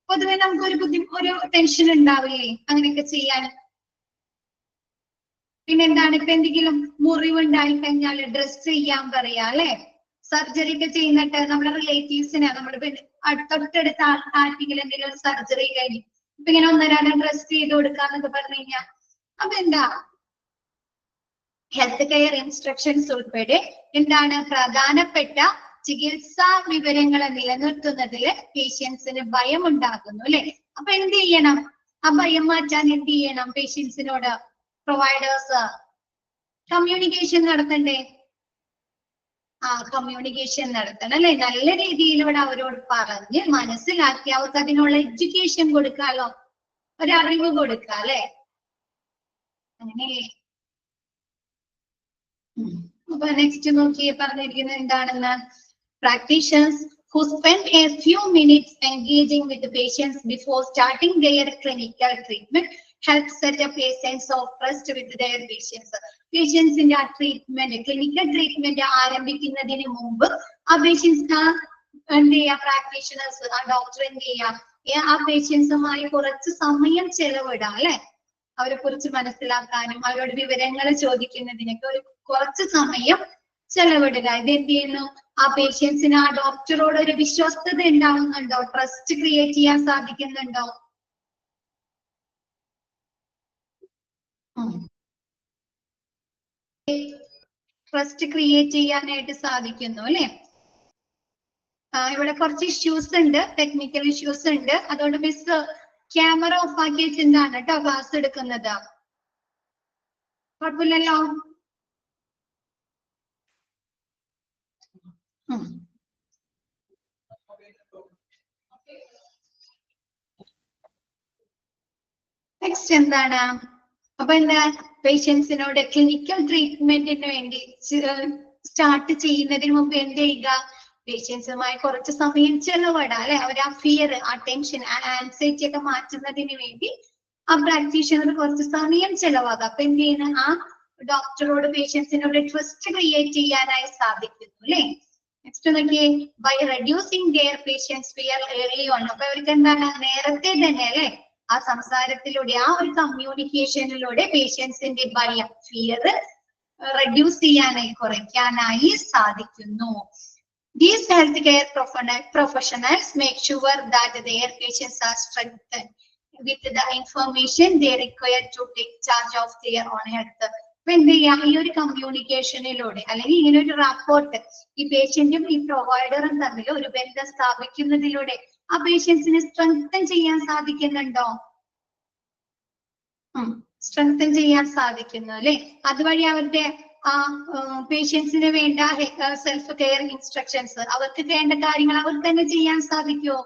പൊതുവെ നമുക്കൊരു ഒരു ടെൻഷൻ ഉണ്ടാവില്ലേ അങ്ങനെയൊക്കെ ചെയ്യാൻ? പിന്നെന്താണ്, ഇപ്പൊ എന്തെങ്കിലും മുറിവ് ഉണ്ടായി കഴിഞ്ഞാൽ ഡ്രസ് ചെയ്യാൻ പറയാ അല്ലെ? സർജറി ഒക്കെ ചെയ്യുന്നിട്ട് നമ്മുടെ റിലേറ്റീവ്സിനെ നമ്മുടെ തൊട്ടടുത്ത ആർക്കെങ്കിലും എന്തെങ്കിലും സർജറി കഴിഞ്ഞു ഇപ്പൊ ഇങ്ങനെ ഒന്നരാടം ഡ്രസ് ചെയ്ത് കൊടുക്കാന്നൊക്കെ പറഞ്ഞു കഴിഞ്ഞാൽ അപ്പൊ എന്താ ഹെൽത്ത് കെയർ ഇൻസ്ട്രക്ഷൻസ് ഉൾപ്പെടെ എന്താണ് പ്രധാനപ്പെട്ട ചികിത്സാ വിവരങ്ങളെ നിലനിർത്തുന്നതിൽ പേഷ്യൻസിന് ഭയം ഉണ്ടാകുന്നു അല്ലെ? അപ്പൊ എന്ത് ചെയ്യണം? ആ ഭയം മാറ്റാൻ എന്ത് ചെയ്യണം? പേഷ്യൻസിനോട് പ്രൊവൈഡേഴ്സ് കമ്മ്യൂണിക്കേഷൻ നടത്തണ്ടേ? കമ്മ്യൂണിക്കേഷൻ നടത്തണം അല്ലെ? നല്ല രീതിയിലൂടെ അവരോട് പറഞ്ഞ് മനസ്സിലാക്കി അവർക്ക് അതിനുള്ള എഡ്യൂക്കേഷൻ കൊടുക്കാലോ, ഒരറിവ് കൊടുക്കാം അല്ലെ? അങ്ങനെയല്ലേ? അപ്പൊ നെക്സ്റ്റ് നോക്കി പറഞ്ഞിരിക്കുന്നത് എന്താണെന്ന്, practitioners who spend a few minutes engaging with the patients before starting their clinical treatment help set up a sense of trust with their patients. Patients in their treatment, clinical treatment ആരംഭിക്കുന്നതിന് മുമ്പ് ആ patients എന്ത് ചെയ്യാ, practitioners ആ doctor എന്ത് ചെയ്യാ, ആ പേഷ്യൻസുമായി കുറച്ച് സമയം ചെലവിടാം അല്ലെ? അവരെ കുറിച്ച് മനസ്സിലാക്കാനും അവരോട് വിവരങ്ങൾ ചോദിക്കുന്നതിനൊക്കെ കുറച്ച് സമയം ചെലവിടുക. ഇത് എന്ത് ചെയ്യുന്നു? ആ പേഷ്യൻസിന് ആ ഡോക്ടറോട് ഒരു വിശ്വസ്തത ഉണ്ടാവുന്നുണ്ടോ? ട്രസ്റ്റ് ക്രിയേറ്റ് ചെയ്യാൻ സാധിക്കുന്നുണ്ടോ? ട്രസ്റ്റ് ക്രിയേറ്റ് ചെയ്യാനായിട്ട് സാധിക്കുന്നു അല്ലെ? ഇവിടെ കുറച്ച് ഇഷ്യൂസ് ഉണ്ട്, ടെക്നിക്കൽ ഇഷ്യൂസ് ഉണ്ട്. അതുകൊണ്ട് മിസ് ക്യാമറ ഓഫ് ആക്കി വെച്ചിട്ടാണ് കേട്ടോ ക്ലാസ് എടുക്കുന്നത്. കുഴപ്പമില്ലല്ലോ? നെക്സ്റ്റ് എന്താണ്? അപ്പൊ എന്താ, പേഷ്യൻസിനോട് ക്ലിനിക്കൽ ട്രീറ്റ്മെന്റിന് വേണ്ടി സ്റ്റാർട്ട് ചെയ്യുന്നതിന് മുമ്പ് എന്ത് ചെയ്യുക? പേഷ്യൻസുമായി കുറച്ച് സമയം ചെലവിടാം അല്ലെ? അവർ ആ ഫിയർ, ആ ടെൻഷൻ, ആ ആൻസൈറ്റി ഒക്കെ മാറ്റുന്നതിന് വേണ്ടി ആ പ്രാക്ടീഷണർ കുറച്ച് സമയം ചെലവാകാം. അപ്പൊ എന്ത് ചെയ്യുന്ന, ആ ഡോക്ടറോട് പേഷ്യൻസിനോട് ട്രസ്റ്റ് ക്രിയേറ്റ് ചെയ്യാനായി സാധിക്കുന്നു അല്ലെ? നെക്സ്റ്റ് നോക്കിയേ, by reducing their patients fear early on. അപ്പൊ അവർക്ക് എന്താണ്, നേരത്തെ തന്നെ അല്ലെ ആ സംസാരത്തിലൂടെ, ആ ഒരു കമ്മ്യൂണിക്കേഷനിലൂടെ പേഷ്യൻസിന്റെ ഭയം, ഫിയർ റെഡ്യൂസ് ചെയ്യാനായി, കുറയ്ക്കാനായി സാധിക്കുന്നു. These healthcare professionals make sure that their patients are strengthened with the information they require to take charge of their own health. അപ്പൊ എന്ത് ചെയ്യാം, ഈ ഒരു കമ്മ്യൂണിക്കേഷനിലൂടെ അല്ലെങ്കിൽ ഇങ്ങനെ ഒരു റാപ്പോർട്ട് ഈ പേഷ്യന്റും ഈ പ്രൊവൈഡറും തമ്മിൽ ഒരു ബന്ധം സ്ഥാപിക്കുന്നതിലൂടെ ആ പേഷ്യൻസിനെ സ്ട്രെങ്തൻ ചെയ്യാൻ സാധിക്കുന്നുണ്ടോ? സ്ട്രെങ്തൻ ചെയ്യാൻ സാധിക്കുന്നു അല്ലെ? അതുവഴി അവരുടെ ആ പേഷ്യൻസിന് വേണ്ട സെൽഫ് കെയർ ഇൻസ്ട്രക്ഷൻസ്, അവർക്ക് വേണ്ട കാര്യങ്ങൾ അവർക്ക് തന്നെ ചെയ്യാൻ സാധിക്കുമോ?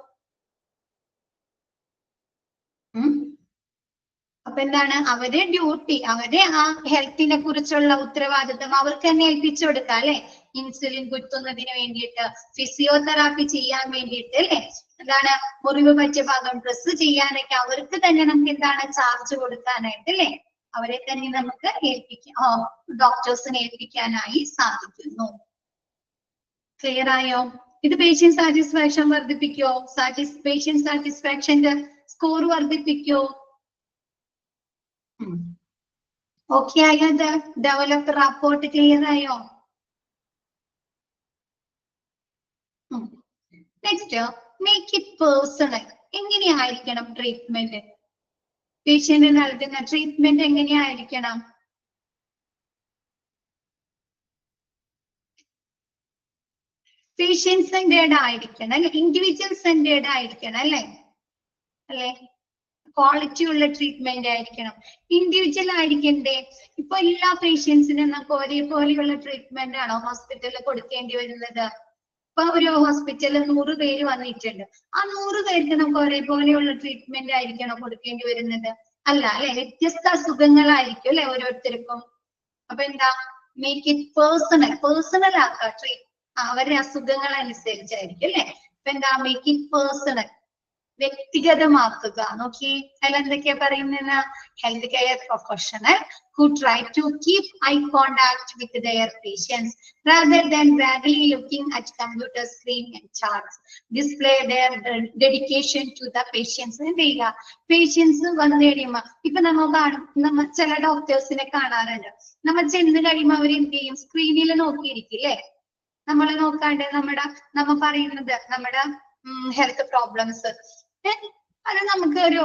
അപ്പൊ എന്താണ്, അവരെ ഡ്യൂട്ടി, അവരെ ആ ഹെൽത്തിനെ കുറിച്ചുള്ള ഉത്തരവാദിത്വം അവർക്ക് തന്നെ ഏൽപ്പിച്ചു കൊടുക്കാം അല്ലെ? ഇൻസുലിൻ കുത്തുന്നതിന് വേണ്ടിയിട്ട്, ഫിസിയോതെറാപ്പി ചെയ്യാൻ വേണ്ടിയിട്ട് അല്ലെ? എന്താണ്, മുറിവ് പറ്റിയ ഭാഗം ഡ്രസ് ചെയ്യാനൊക്കെ അവർക്ക് തന്നെ നമുക്ക് എന്താണ് ചാർജ് കൊടുക്കാനായിട്ട് അല്ലെ? അവരെ തന്നെ നമുക്ക് ഏൽപ്പിക്കാം, ഡോക്ടേഴ്സിനെ ഏൽപ്പിക്കാനായി സാധിക്കുന്നു. ക്ലിയർ ആയോ? ഇത് പേഷ്യന്റ് സാറ്റിസ്ഫാക്ഷൻ വർദ്ധിപ്പിക്കോ? പേഷ്യന്റ് സാറ്റിസ്ഫാക്ഷന്റെ സ്കോർ വർദ്ധിപ്പിക്കോ? ഓക്കെ ആയോ? ഡെവലപ്പ് റാപ്പോർട്ട് ക്ലിയർ ആയോ? Next, make it personal. എങ്ങനെയായിരിക്കണം ട്രീറ്റ്മെന്റ്? പേഷ്യന്റ് നൽകുന്ന ട്രീറ്റ്മെന്റ് എങ്ങനെയായിരിക്കണം? പേഷ്യന്റ് സെന്റേർഡ് ആയിരിക്കണം അല്ലെ? ഇൻഡിവിജ്വൽ സെന്റേർഡ് ആയിരിക്കണം അല്ലെ? ക്വാളിറ്റി ഉള്ള ട്രീറ്റ്മെന്റ് ആയിരിക്കണം. ഇൻഡിവിജ്വൽ ആയിരിക്കണ്ടേ? ഇപ്പൊ എല്ലാ പേഷ്യൻസിനും നമുക്ക് ഒരേപോലെയുള്ള ട്രീറ്റ്മെന്റ് ആണോ ഹോസ്പിറ്റലിൽ കൊടുക്കേണ്ടി വരുന്നത്? ഇപ്പൊ ഒരു ഹോസ്പിറ്റലിൽ 100 പേര് വന്നിട്ടുണ്ട്, ആ 100 പേർക്ക് നമുക്ക് ഒരേപോലെയുള്ള ട്രീറ്റ്മെന്റ് ആയിരിക്കണം കൊടുക്കേണ്ടി വരുന്നത്? അല്ല അല്ലെ, വ്യത്യസ്ത അസുഖങ്ങളായിരിക്കും അല്ലെ ഓരോരുത്തർക്കും. അപ്പൊ എന്താ, മേക്ക് ഇറ്റ് പേഴ്സണൽ, പേഴ്സണൽ ആക്കുക, അവരുടെ അസുഖങ്ങൾ അനുസരിച്ചായിരിക്കും അല്ലെ. അപ്പൊ എന്താ, മേക്ക് ഇറ്റ് പേഴ്സണൽ, വ്യക്തിഗതമാക്കുക. നോക്കി അതിൽ എന്തൊക്കെയാ പറയുന്ന, health care professional who try to keep eye contact with their patients rather than vaguely looking at computer screen and charts, display their dedication to the patients. എന്ത് ചെയ്യുക, പേഷ്യൻസ് വന്നു കഴിയുമ്പോ ഇപ്പൊ നമ്മൾ കാണും, ചില ഡോക്ടേഴ്സിനെ കാണാറുണ്ട്, നമ്മൾ ചെന്ന് കഴിയുമ്പോ അവർ എന്ത് ചെയ്യും, സ്ക്രീനിൽ നോക്കിയിരിക്കില്ലേ, നമ്മൾ നോക്കാണ്ട് നമ്മ പറയുന്നത് നമ്മുടെ ഹെൽത്ത് പ്രോബ്ലംസ്, അത് നമുക്ക് ഒരു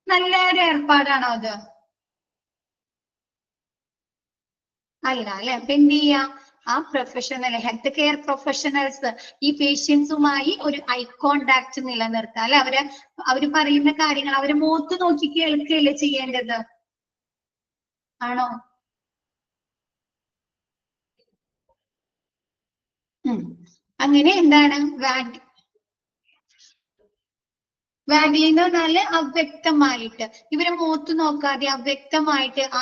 നല്ലൊരു ഏർപ്പാടാണോ അത്? അല്ല അല്ലെ. അപ്പൊ എന്ത് ചെയ്യാം, ആ പ്രൊഫഷണൽ ഹെൽത്ത് കെയർ പ്രൊഫഷണൽസ് ഈ പേഷ്യൻസുമായി ഒരു ഐ കോണ്ടാക്ട് നിലനിർത്താം അല്ലെ. അവര് പറയുന്ന കാര്യങ്ങൾ അവര് മുഖത്ത് നോക്കി കേൾക്കുകയല്ലേ ചെയ്യേണ്ടത്, ആണോ? അങ്ങനെ എന്താണ് വാഗി എന്ന് പറഞ്ഞാല് അവ്യക്തമായിട്ട്, ഇവരെ മുഖത്ത് നോക്കാതെ അവ്യക്തമായിട്ട് ആ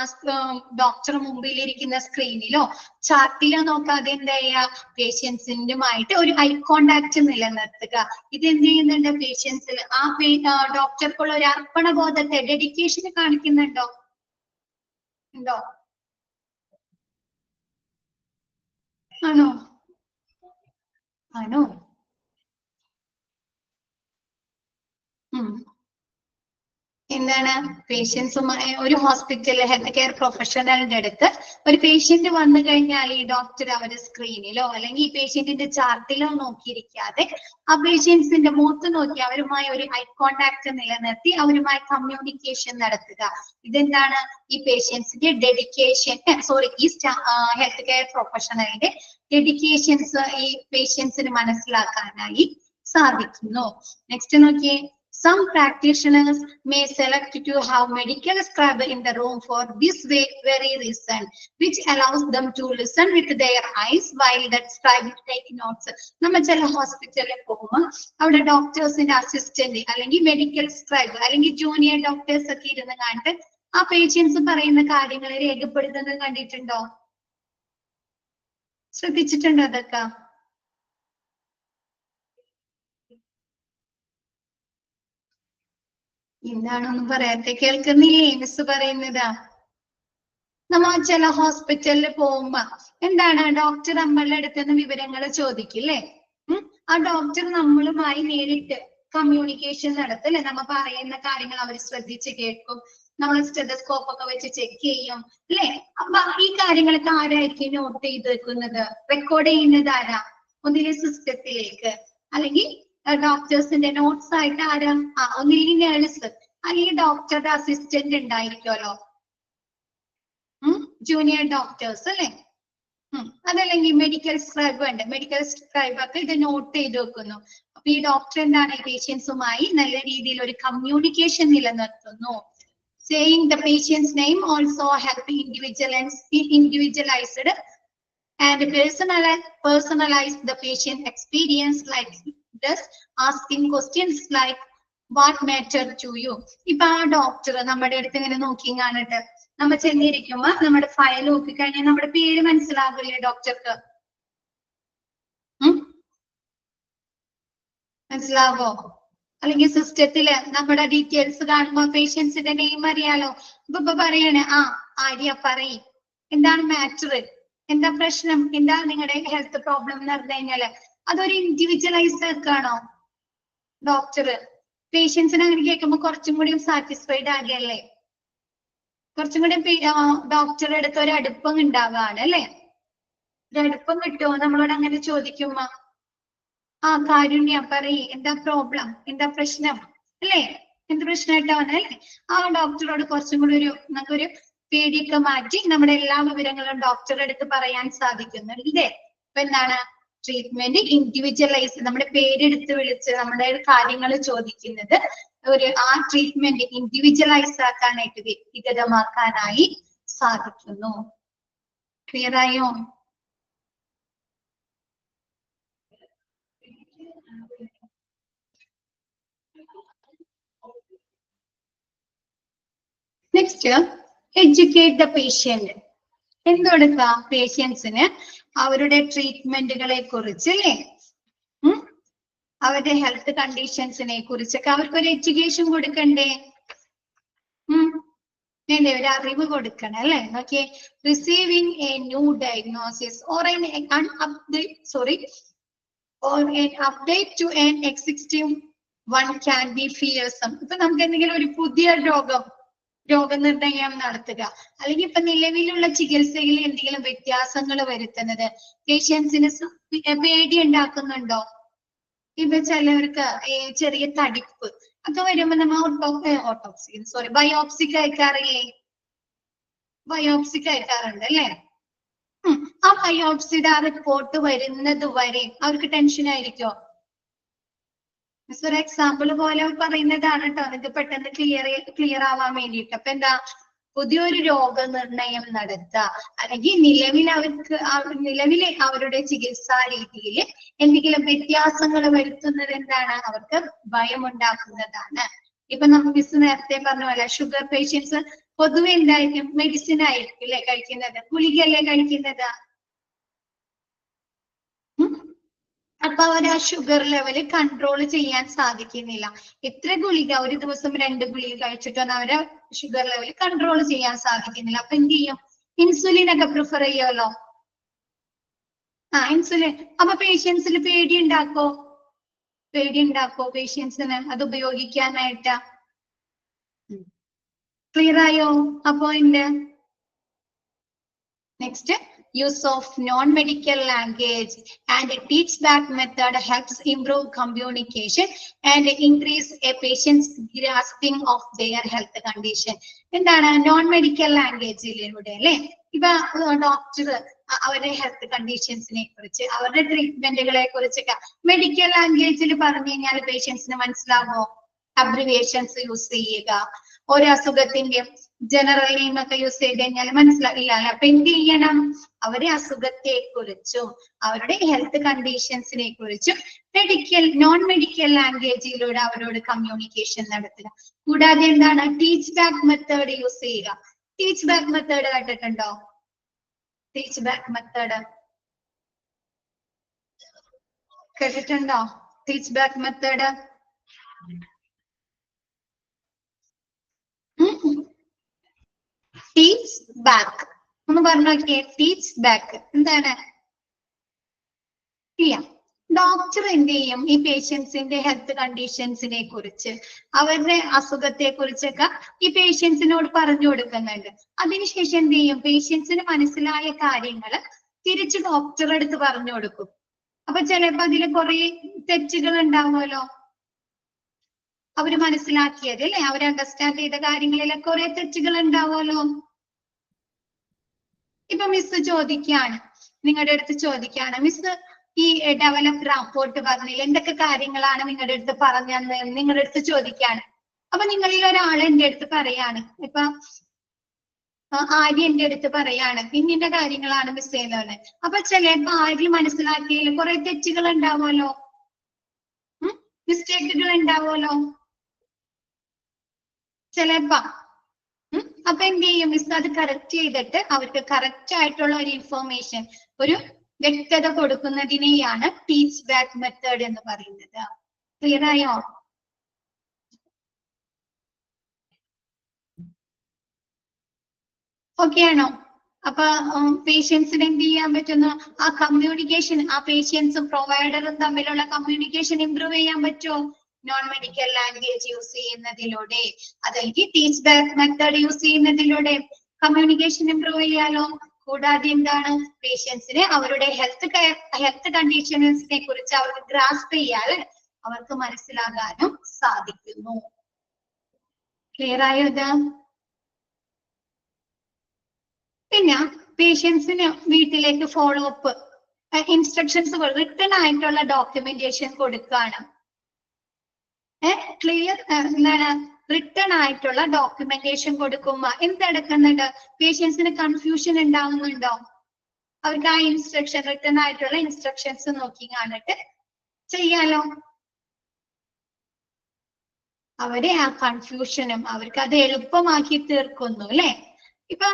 ഡോക്ടർ മുമ്പിൽ ഇരിക്കുന്ന സ്ക്രീനിലോ ചാർട്ടിലോ നോക്കാതെ എന്താ ചെയ്യുക, പേഷ്യൻസിനുമായിട്ട് ഒരു ഐ കോണ്ടാക്ട് നിലനിർത്തുക. ഇത് എന്ത് ചെയ്യുന്നുണ്ട്, പേഷ്യൻസിൽ ആ ഡോക്ടർക്കുള്ള ഒരു അർപ്പണ ബോധത്തെ, ഡെഡിക്കേഷന് കാണിക്കുന്നുണ്ടോ? ഉണ്ടോ? ആണോ? ആണോ? എന്താണ്, പേഷ്യൻസുമായി ഒരു ഹോസ്പിറ്റലിൽ ഹെൽത്ത് കെയർ പ്രൊഫഷണലിന്റെ അടുത്ത് ഒരു പേഷ്യന്റ് വന്നു കഴിഞ്ഞാൽ ഈ ഡോക്ടർ അവരുടെ സ്ക്രീനിലോ അല്ലെങ്കിൽ ഈ പേഷ്യന്റിന്റെ ചാർട്ടിലോ നോക്കിയിരിക്കാതെ ആ പേഷ്യൻസിന്റെ മുഖത്ത് നോക്കി അവരുമായി ഒരു ഐ കോണ്ടാക്ട് നിലനിർത്തി അവരുമായി കമ്മ്യൂണിക്കേഷൻ നടത്തുക. ഇതെന്താണ്, ഈ പേഷ്യൻസിന്റെ ഡെഡിക്കേഷൻ, ഈ ഹെൽത്ത് കെയർ പ്രൊഫഷണലിന്റെ ഡെഡിക്കേഷൻസ് ഈ പേഷ്യൻസിന് മനസ്സിലാക്കാനായി സാധിക്കുന്നു. നെക്സ്റ്റ് നോക്കിയേ, some practitioners may select to have medical scribe in the room for this very reason, which allows them to listen with their eyes while that scribe take notes. നമ്മൾ ചില ഹോസ്പിറ്റലിൽ പോകുമ്പോൾ അവിടെ ഡോക്ടേഴ്സിന്റെ assistant അല്ലെങ്കിൽ മെഡിക്കൽ സ്ക്രൈബ് അല്ലെങ്കിൽ junior doctors ഒക്കെ ഇരുന്ന് കണ്ട് ആ പേഷ്യൻസ് പറയുന്ന കാര്യങ്ങൾ രേഖപ്പെടുത്തുന്നത് കണ്ടിട്ടുണ്ടോ? ശ്രദ്ധിച്ചിട്ടുണ്ടോ അതൊക്കെ? എന്താണൊന്നും പറയാത്തെ, കേൾക്കുന്നില്ലേ മിസ് പറയുന്നതാ? നമ്മൾ ചില ഹോസ്പിറ്റലിൽ പോകുമ്പോ എന്താണ്, ഡോക്ടർ നമ്മളുടെ അടുത്ത് നിന്ന് വിവരങ്ങൾ ചോദിക്കില്ലേ, ആ ഡോക്ടർ നമ്മളുമായി നേരിട്ട് കമ്മ്യൂണിക്കേഷൻ നടത്തല്ലേ, നമ്മ പറയുന്ന കാര്യങ്ങൾ അവർ ശ്രദ്ധിച്ച് കേൾക്കും, നമ്മൾ സ്റ്റെതസ്കോപ്പ് ഒക്കെ വെച്ച് ചെക്ക് ചെയ്യും അല്ലെ. അപ്പൊ ഈ കാര്യങ്ങളൊക്കെ ആരായിരിക്കും നോട്ട് ചെയ്ത് വെക്കുന്നത്, റെക്കോർഡ് ചെയ്യുന്നത് ആരാ? ഒന്നിലെ സിസ്റ്റത്തിലേക്ക്, അല്ലെങ്കിൽ ഡോക്ടേഴ്സിന്റെ നോട്ട്സ് ആയിട്ട് ആരാ, ഒന്നില്ലെങ്കിൽ നേഴ്സ് അല്ലെങ്കിൽ ഡോക്ടറുടെ അസിസ്റ്റന്റ് ഉണ്ടായിരിക്കുമല്ലോ, ജൂനിയർ ഡോക്ടേഴ്സ് അല്ലെ. അതല്ലെങ്കിൽ മെഡിക്കൽ സ്ക്രൈബ് ഉണ്ട്, മെഡിക്കൽ സ്ക്രൈബ് ഒക്കെ ഇത് നോട്ട് ചെയ്ത് വെക്കുന്നു. അപ്പൊ ഈ ഡോക്ടർ എന്താണ്, പേഷ്യൻസുമായി നല്ല രീതിയിൽ ഒരു കമ്മ്യൂണിക്കേഷൻ നിലനിർത്തുന്നു. saying the patient's name also help individualized and personalize the patient experience, like this asking questions like what matter to you. ഇപ്പൊ ആ ഡോക്ടർ നമ്മുടെ അടുത്ത് ഇങ്ങനെ നോക്കി കാണിട്ട് നമ്മൾ ചെന്നിരിക്കുമ്പോ നമ്മുടെ ഫയൽ നോക്കി കഴിഞ്ഞാൽ നമ്മുടെ പേര് മനസ്സിലാവില്ലേ ഡോക്ടർക്ക്? മനസ്സിലാവോ? അല്ലെങ്കിൽ സിസ്റ്റത്തില് നമ്മുടെ ഡീറ്റെയിൽസ് കാണുമ്പോ പേഷ്യൻസിന്റെ നെയിം അറിയാലോ. ഇപ്പൊ പറയണേ, ആര്യ പറയും എന്താണ് മാറ്റർ, എന്താ പ്രശ്നം, എന്താ നിങ്ങളുടെ ഹെൽത്ത് പ്രോബ്ലം എന്ന് പറഞ്ഞു കഴിഞ്ഞാല് അതൊരു ഇൻഡിവിജ്വലൈസ് ആക്കാണോ ഡോക്ടർ? പേഷ്യൻസിനെ അങ്ങനെ കേൾക്കുമ്പോ കുറച്ചും കൂടി സാറ്റിസ്ഫൈഡ് ആകല്ലേ, കുറച്ചും കൂടി ഡോക്ടറുടെ അടുത്ത് ഒരു അടുപ്പം ഉണ്ടാവുകയാണ് അല്ലെ. ഒരു അടുപ്പം കിട്ടുമോ നമ്മളോട് അങ്ങനെ ചോദിക്കുമ്പോ? കാരുണ്യ പറയ്, എന്താ പ്രോബ്ലം, എന്താ പ്രശ്നം അല്ലേ, എന്ത് പ്രശ്നമായിട്ടാണ് അല്ലെ. ആ ഡോക്ടറോട് കുറച്ചും കൂടി നമുക്കൊരു പേടിയൊക്കെ മാറ്റി നമ്മുടെ എല്ലാ വിവരങ്ങളും ഡോക്ടറുടെ അടുത്ത് പറയാൻ സാധിക്കുന്നുണ്ട് ഇല്ലേ. അപ്പൊ എന്താണ്, ട്രീറ്റ്മെന്റ് ഇൻഡിവിജ്വലൈസ്, നമ്മുടെ പേരെടുത്ത് വിളിച്ച് നമ്മുടെ കാര്യങ്ങൾ ചോദിക്കുന്നത് ആ ട്രീറ്റ്മെന്റ് ഇൻഡിവിജ്വലൈസ് ആക്കാനായിട്ട്, വ്യക്തിഗതമാക്കാനായി സാധിക്കുന്നു. ക്ലിയർ ആയോ? Next educate the patient. എന്തുകൊടുക്കാം? പേഷ്യൻസിന് അവരുടെ ട്രീറ്റ്മെന്റുകളെ കുറിച്ച് അല്ലേ, അവരുടെ ഹെൽത്ത് കണ്ടീഷൻസിനെ കുറിച്ചൊക്കെ അവർക്കൊരു എഡ്യൂക്കേഷൻ കൊടുക്കണ്ടേ? വേണ്ടേ? ഒരു അറിവ് കൊടുക്കണം അല്ലെ? നോക്കിയേ, receiving A new diagnosis or an update to an existing one can be fearsome. ഇപ്പൊ നമുക്ക് എന്തെങ്കിലും ഒരു പുതിയ രോഗനിർണയം നടത്തുക, അല്ലെങ്കിൽ ഇപ്പൊ നിലവിലുള്ള ചികിത്സയിൽ എന്തെങ്കിലും വ്യത്യാസങ്ങൾ വരുത്തുന്നത് പേഷ്യൻസിന് പേടി ഉണ്ടാക്കുന്നുണ്ടോ? ഇപ്പൊ ചിലവർക്ക് ചെറിയ തടിപ്പ് ഒക്കെ വരുമ്പോ നമ്മൾ ബയോപ്സിക്ക് അയക്കാറില്ലേ? ബയോപ്സിക്ക് അയക്കാറുണ്ട് അല്ലെ? ആ ബയോപ്സിയുടെ ആ റിപ്പോർട്ട് വരുന്നത് വരെ അവർക്ക് ടെൻഷൻ ആയിരിക്കോ? ഒരു എക്സാമ്പിൾ പോലെ പറയുന്നതാണ് കേട്ടോ, നിങ്ങൾക്ക് പെട്ടെന്ന് ക്ലിയർ ആവാൻ വേണ്ടിയിട്ട്. അപ്പൊ എന്താ, പുതിയൊരു രോഗനിർണയം നടത്തുക, അല്ലെങ്കിൽ നിലവിലെ അവരുടെ ചികിത്സാ രീതിയിൽ എന്തെങ്കിലും വ്യത്യാസങ്ങൾ വരുത്തുന്നത് എന്താണ്? അവർക്ക് ഭയമുണ്ടാക്കുന്നതാണ്. ഇപ്പൊ നമുക്ക് മിസ് നേരത്തെ പറഞ്ഞ പോലെ ഷുഗർ പേഷ്യൻസ് പൊതുവെ എന്തായിരിക്കും? മെഡിസിൻ ആയിരിക്കും അല്ലെ കഴിക്കുന്നത്, ഗുളികയല്ലേ കഴിക്കുന്നത്. അപ്പൊ അവർ ആ ഷുഗർ ലെവല് കൺട്രോൾ ചെയ്യാൻ സാധിക്കുന്നില്ല. എത്ര ഗുളിക, ഒരു ദിവസം 2 ഗുളിക കഴിച്ചിട്ടൊന്നും അവരെ ഷുഗർ ലെവല് കൺട്രോൾ ചെയ്യാൻ സാധിക്കുന്നില്ല. അപ്പൊ എന്ത് ചെയ്യും? ഇൻസുലിൻ ഒക്കെ പ്രിഫർ ചെയ്യുമല്ലോ. ഇൻസുലിൻ. അപ്പൊ പേഷ്യൻസിന് പേടി ഉണ്ടാക്കോ പേഷ്യൻസിന് അത് ഉപയോഗിക്കാനായിട്ട്? ക്ലിയർ ആയോ ആ point? Next, use of non-medical language and a teach back method helps improve communication and increase a patient's grasping of their health condition. എന്താണ് നോൺ മെഡിക്കൽ ലാംഗ്വേജിലൂടെ അല്ലെ? ഇപ്പൊ ഡോക്ടർ അവരുടെ ഹെൽത്ത് കണ്ടീഷൻസിനെ കുറിച്ച്, അവരുടെ ട്രീറ്റ്മെന്റുകളെ കുറിച്ചൊക്കെ മെഡിക്കൽ ലാംഗ്വേജിൽ പറഞ്ഞു കഴിഞ്ഞാൽ പേഷ്യൻസിന് മനസ്സിലാവോ? അബ്രിവിയേഷൻസ് യൂസ് ചെയ്യുക, ഓരോ അസുഖത്തിന്റെ ജനറൽ നെയിം ഒക്കെ യൂസ് ചെയ്ത് കഴിഞ്ഞാൽ മനസ്സിലാവില്ല അല്ലെ? അപ്പൊ എന്ത് ചെയ്യണം? അവരുടെ അസുഖത്തെ കുറിച്ചും അവരുടെ ഹെൽത്ത് കണ്ടീഷൻസിനെ കുറിച്ചും നോൺ മെഡിക്കൽ ലാംഗ്വേജിലൂടെ അവരോട് കമ്മ്യൂണിക്കേഷൻ നടത്തുക. കൂടാതെ എന്താണ്? ടീച്ച് ബാക്ക് മെത്തേഡ് യൂസ് ചെയ്യുക. ടീച്ച് ബാക്ക് മെത്തേഡ് കേട്ടിട്ടുണ്ടോ? ടീച്ച് ബാക്ക് മെത്തേഡ് കേട്ടിട്ടുണ്ടോ? Teach back method teach back ഒന്ന് പറഞ്ഞു നോക്കിയേ. ടീച്ച് ബാക്ക് എന്താണ്? ഡോക്ടർ എന്ത് ചെയ്യും? ഈ പേഷ്യൻസിന്റെ ഹെൽത്ത് കണ്ടീഷൻസിനെ കുറിച്ച്, അവരുടെ അസുഖത്തെ കുറിച്ചൊക്കെ ഈ പേഷ്യൻസിനോട് പറഞ്ഞു കൊടുക്കുന്നുണ്ട്. അതിനുശേഷം എന്ത് ചെയ്യും? പേഷ്യൻസിന് മനസ്സിലായ കാര്യങ്ങൾ തിരിച്ച് ഡോക്ടറുടെ അടുത്ത് പറഞ്ഞു കൊടുക്കും. അപ്പൊ ചിലപ്പോ അതിൽ കുറെ തെറ്റുകൾ ഉണ്ടാവുമല്ലോ. അവര് മനസ്സിലാക്കിയത് അല്ലെ, അവർ അണ്ടർസ്റ്റാൻഡ് ചെയ്ത കാര്യങ്ങളിലെ കുറെ തെറ്റുകൾ ഉണ്ടാവുമല്ലോ. ഇപ്പൊ മിസ് ചോദിക്കുകയാണ്, നിങ്ങളുടെ അടുത്ത് ചോദിക്കുകയാണ്, മിസ് ഈ ഡെവലപ്പ് റാപ്പോർട്ട് പറഞ്ഞില്ല, എന്തൊക്കെ കാര്യങ്ങളാണ് നിങ്ങളുടെ അടുത്ത് പറഞ്ഞെന്ന് നിങ്ങളുടെ അടുത്ത് ചോദിക്കുകയാണ്. അപ്പൊ നിങ്ങളിൽ ഒരാൾ എന്റെ അടുത്ത് പറയാണ്, ഇപ്പൊ ആര്യ എന്റെ അടുത്ത് പറയാണ് ഇന്നിന്റെ കാര്യങ്ങളാണ് മിസ് ചെയ്യുന്നത്. അപ്പൊ ചിലപ്പോ ആര്യ മനസ്സിലാക്കിയതിൽ കുറെ തെറ്റുകൾ ഉണ്ടാവുമല്ലോ, മിസ്റ്റേക്കുകൾ ഉണ്ടാവുമല്ലോ ചിലപ്പോ. അപ്പൊ എന്ത് ചെയ്യും? മിസ് അത് കറക്റ്റ് ചെയ്തിട്ട് അവർക്ക് കറക്റ്റ് ആയിട്ടുള്ള ഒരു ഇൻഫോർമേഷൻ, ഒരു വ്യക്തത കൊടുക്കുന്നതിനെയാണ് ടീച്ച് ബാക്ക് മെത്തേഡ് എന്ന് പറയുന്നത്. ക്ലിയർ ആയോ? ഓക്കെ ആണോ? അപ്പൊ പേഷ്യൻസിന് എന്ത് ചെയ്യാൻ പറ്റുന്നു? ആ കമ്മ്യൂണിക്കേഷൻ, ആ പേഷ്യൻസും പ്രൊവൈഡറും തമ്മിലുള്ള കമ്മ്യൂണിക്കേഷൻ ഇംപ്രൂവ് ചെയ്യാൻ പറ്റുമോ? നോൺ മെഡിക്കൽ ലാംഗ്വേജ് യൂസ് ചെയ്യുന്നതിലൂടെ, അതല്ലെങ്കിൽ ടീച്ച് ബാക്ക് മെത്തേഡ് യൂസ് ചെയ്യുന്നതിലൂടെ കമ്മ്യൂണിക്കേഷൻ ഇംപ്രൂവ് ചെയ്യാലോ. കൂടാതെ എന്താണ്? പേഷ്യൻസിന് അവരുടെ ഹെൽത്ത് കണ്ടീഷൻസിനെ കുറിച്ച് അവർക്ക് ഗ്രാസ്പ് ചെയ്യാൻ, അവർക്ക് മനസ്സിലാകാനും സാധിക്കുന്നു. ക്ലിയർ ആയോ ഇത്? പിന്നെ പേഷ്യൻസിന് വീട്ടിലേക്ക് ഫോളോ അപ്പ് ഇൻസ്ട്രക്ഷൻസ് റിട്ടേൺ ആയിട്ടുള്ള ഡോക്യുമെന്റേഷൻ കൊടുക്കുകയാണ്. ക്ലിയർ എന്താണ്? റിട്ടേൺ ആയിട്ടുള്ള ഡോക്യുമെന്റേഷൻ കൊടുക്കുമ്പോ എന്തെടുക്കുന്നുണ്ട്? പേഷ്യൻസിന് കൺഫ്യൂഷൻ ഉണ്ടാവുന്നുണ്ടോ? അവർക്ക് ആ ഇൻസ്ട്രക്ഷൻ, റിട്ടേൺ ആയിട്ടുള്ള ഇൻസ്ട്രക്ഷൻസ് നോക്കി കണ്ടിട്ട് ചെയ്യാലോ. അവരെ ആ കൺഫ്യൂഷനും അവർക്ക് അത് എളുപ്പമാക്കി തീർക്കുന്നു അല്ലെ. ഇപ്പൊ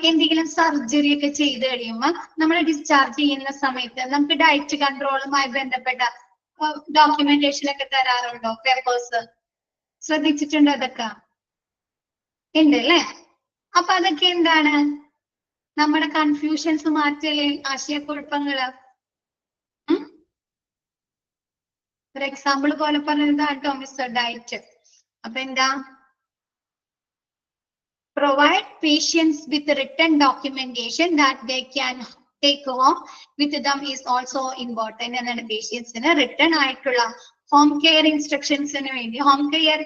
എന്തെങ്കിലും സർജറി ഒക്കെ ചെയ്ത് കഴിയുമ്പോൾ നമ്മൾ ഡിസ്ചാർജ് ചെയ്യുന്ന സമയത്ത് നമുക്ക് ഡയറ്റ് കൺട്രോളുമായി ബന്ധപ്പെട്ട ഡോക്യുമെന്റേഷൻ ഒക്കെ തരാറുണ്ടോ? പേപ്പേഴ്സ് ശ്രദ്ധിച്ചിട്ടുണ്ടോ? അതൊക്കെ ഉണ്ട് അല്ലേ. അപ്പൊ അതൊക്കെ എന്താണ്? നമ്മുടെ കൺഫ്യൂഷൻസ് മാറ്റല്ലേ, ആശയക്കുഴപ്പങ്ങള്. ഒരു എക്സാമ്പിൾ പോലെ പറഞ്ഞതാട്ടോ മിസ്റ്റർ ഡയറ്റ്. അപ്പൊ എന്താ? Provide patients with written documentation that they can take home with them is also important. എന്നാണ് പേഷ്യൻസിന് റിട്ടേൺ ആയിട്ടുള്ള ഹോം കെയർ ഇൻസ്ട്രക്ഷൻസിന് വേണ്ടി, ഹോം കെയർ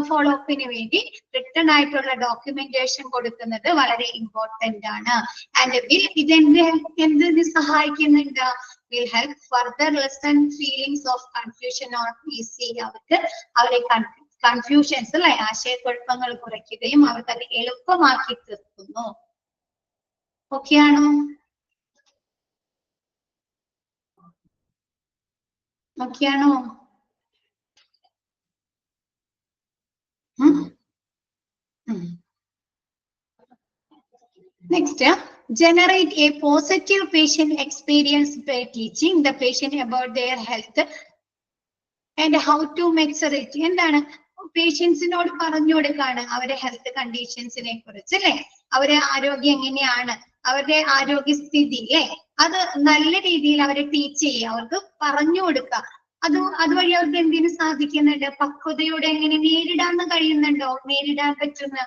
ഫോളോ അപ്പിന് വേണ്ടി റിട്ടേൺ ആയിട്ടുള്ള ഡോക്യുമെന്റേഷൻ കൊടുക്കുന്നത് വളരെ ഇമ്പോർട്ടന്റ് ആണ്. ആൻഡ് എന്തിന് സഹായിക്കുന്നുണ്ട്? will help further lessen feelings of confusion or easy. അവർക്ക് അവരെ കൺഫ്യൂഷൻസ് അല്ലെ, ആശയക്കുഴപ്പങ്ങൾ കുറയ്ക്കുകയും അവർക്ക് അത് എളുപ്പമാക്കി തീർക്കുന്നു. ഓക്കെ ആണോ? ഓക്കെ ആണോ? Next, generate a positive patient experience by teaching the patient about their health and how to measure it. എന്താണ്? പേഷ്യൻസിനോട് പറഞ്ഞു കൊടുക്കാണ് അവരുടെ ഹെൽത്ത് കണ്ടീഷൻസിനെ കുറിച്ച് അല്ലെ, അവരെ ആരോഗ്യം എങ്ങനെയാണ്, അവരുടെ ആരോഗ്യസ്ഥിതി അല്ലെ, അത് നല്ല രീതിയിൽ അവരെ ടീച്ച് ചെയ്യുക, അവർക്ക് പറഞ്ഞു കൊടുക്കുക. അതുവഴി അവർക്ക് എന്തിനു സാധിക്കുന്നുണ്ട്? പക്വതയോടെ എങ്ങനെ നേരിടാൻ കഴിയുന്നുണ്ടോ? നേരിടാൻ പറ്റുന്ന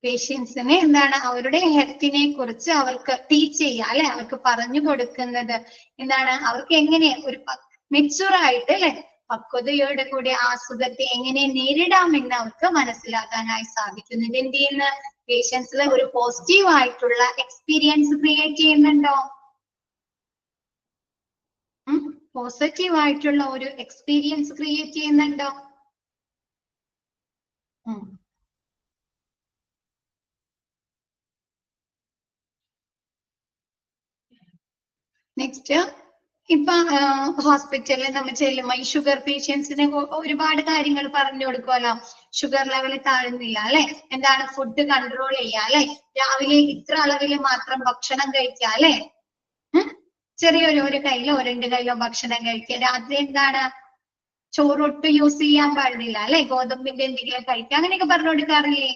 പേഷ്യൻസിനെ എന്താണ് അവരുടെ ഹെൽത്തിനെ കുറിച്ച് അവർക്ക് ടീച്ച് ചെയ്യുക അല്ലെ, അവർക്ക് പറഞ്ഞു കൊടുക്കുന്നത് എന്താണ്? അവർക്ക് എങ്ങനെ ഒരു മെച്യൂർ ആയിട്ട് അല്ലെ, പക്വതയോടെ കൂടി ആ അസുഖത്തെ എങ്ങനെ നേരിടാമെന്ന് അവർക്ക് മനസ്സിലാക്കാനായി സാധിക്കുന്നത്. എന്ത് ചെയ്യുന്ന പേഷ്യൻസിൽ ഒരു പോസിറ്റീവ് ആയിട്ടുള്ള എക്സ്പീരിയൻസ് ക്രിയേറ്റ് ചെയ്യുന്നുണ്ടോ? പോസിറ്റീവ് ആയിട്ടുള്ള ഒരു എക്സ്പീരിയൻസ് ക്രിയേറ്റ് ചെയ്യുന്നുണ്ടോ? നെക്സ്റ്റ്, ഇപ്പൊ ഹോസ്പിറ്റലിൽ നമ്മൾ ചെല്ലുമ്പോ ഈ ഷുഗർ പേഷ്യൻസിനെ ഒരുപാട് കാര്യങ്ങൾ പറഞ്ഞു കൊടുക്കുമല്ലോ. ഷുഗർ ലെവൽ താഴുന്നില്ല അല്ലെ, എന്താണ് ഫുഡ് കൺട്രോൾ ചെയ്യുക അല്ലെ, രാവിലെ ഇത്ര അളവിൽ മാത്രം ഭക്ഷണം കഴിക്കുക അല്ലെ, ചെറിയൊരു കയ്യിലോ 2 കയ്യിലോ ഭക്ഷണം കഴിക്കുക. രാത്രി എന്താണ് ചോറൊട്ട് യൂസ് ചെയ്യാൻ പാടില്ല അല്ലെ, ഗോതമ്പിന്റെ എന്തെങ്കിലും കഴിക്കുക, അങ്ങനെയൊക്കെ പറഞ്ഞു കൊടുക്കാറില്ലേ?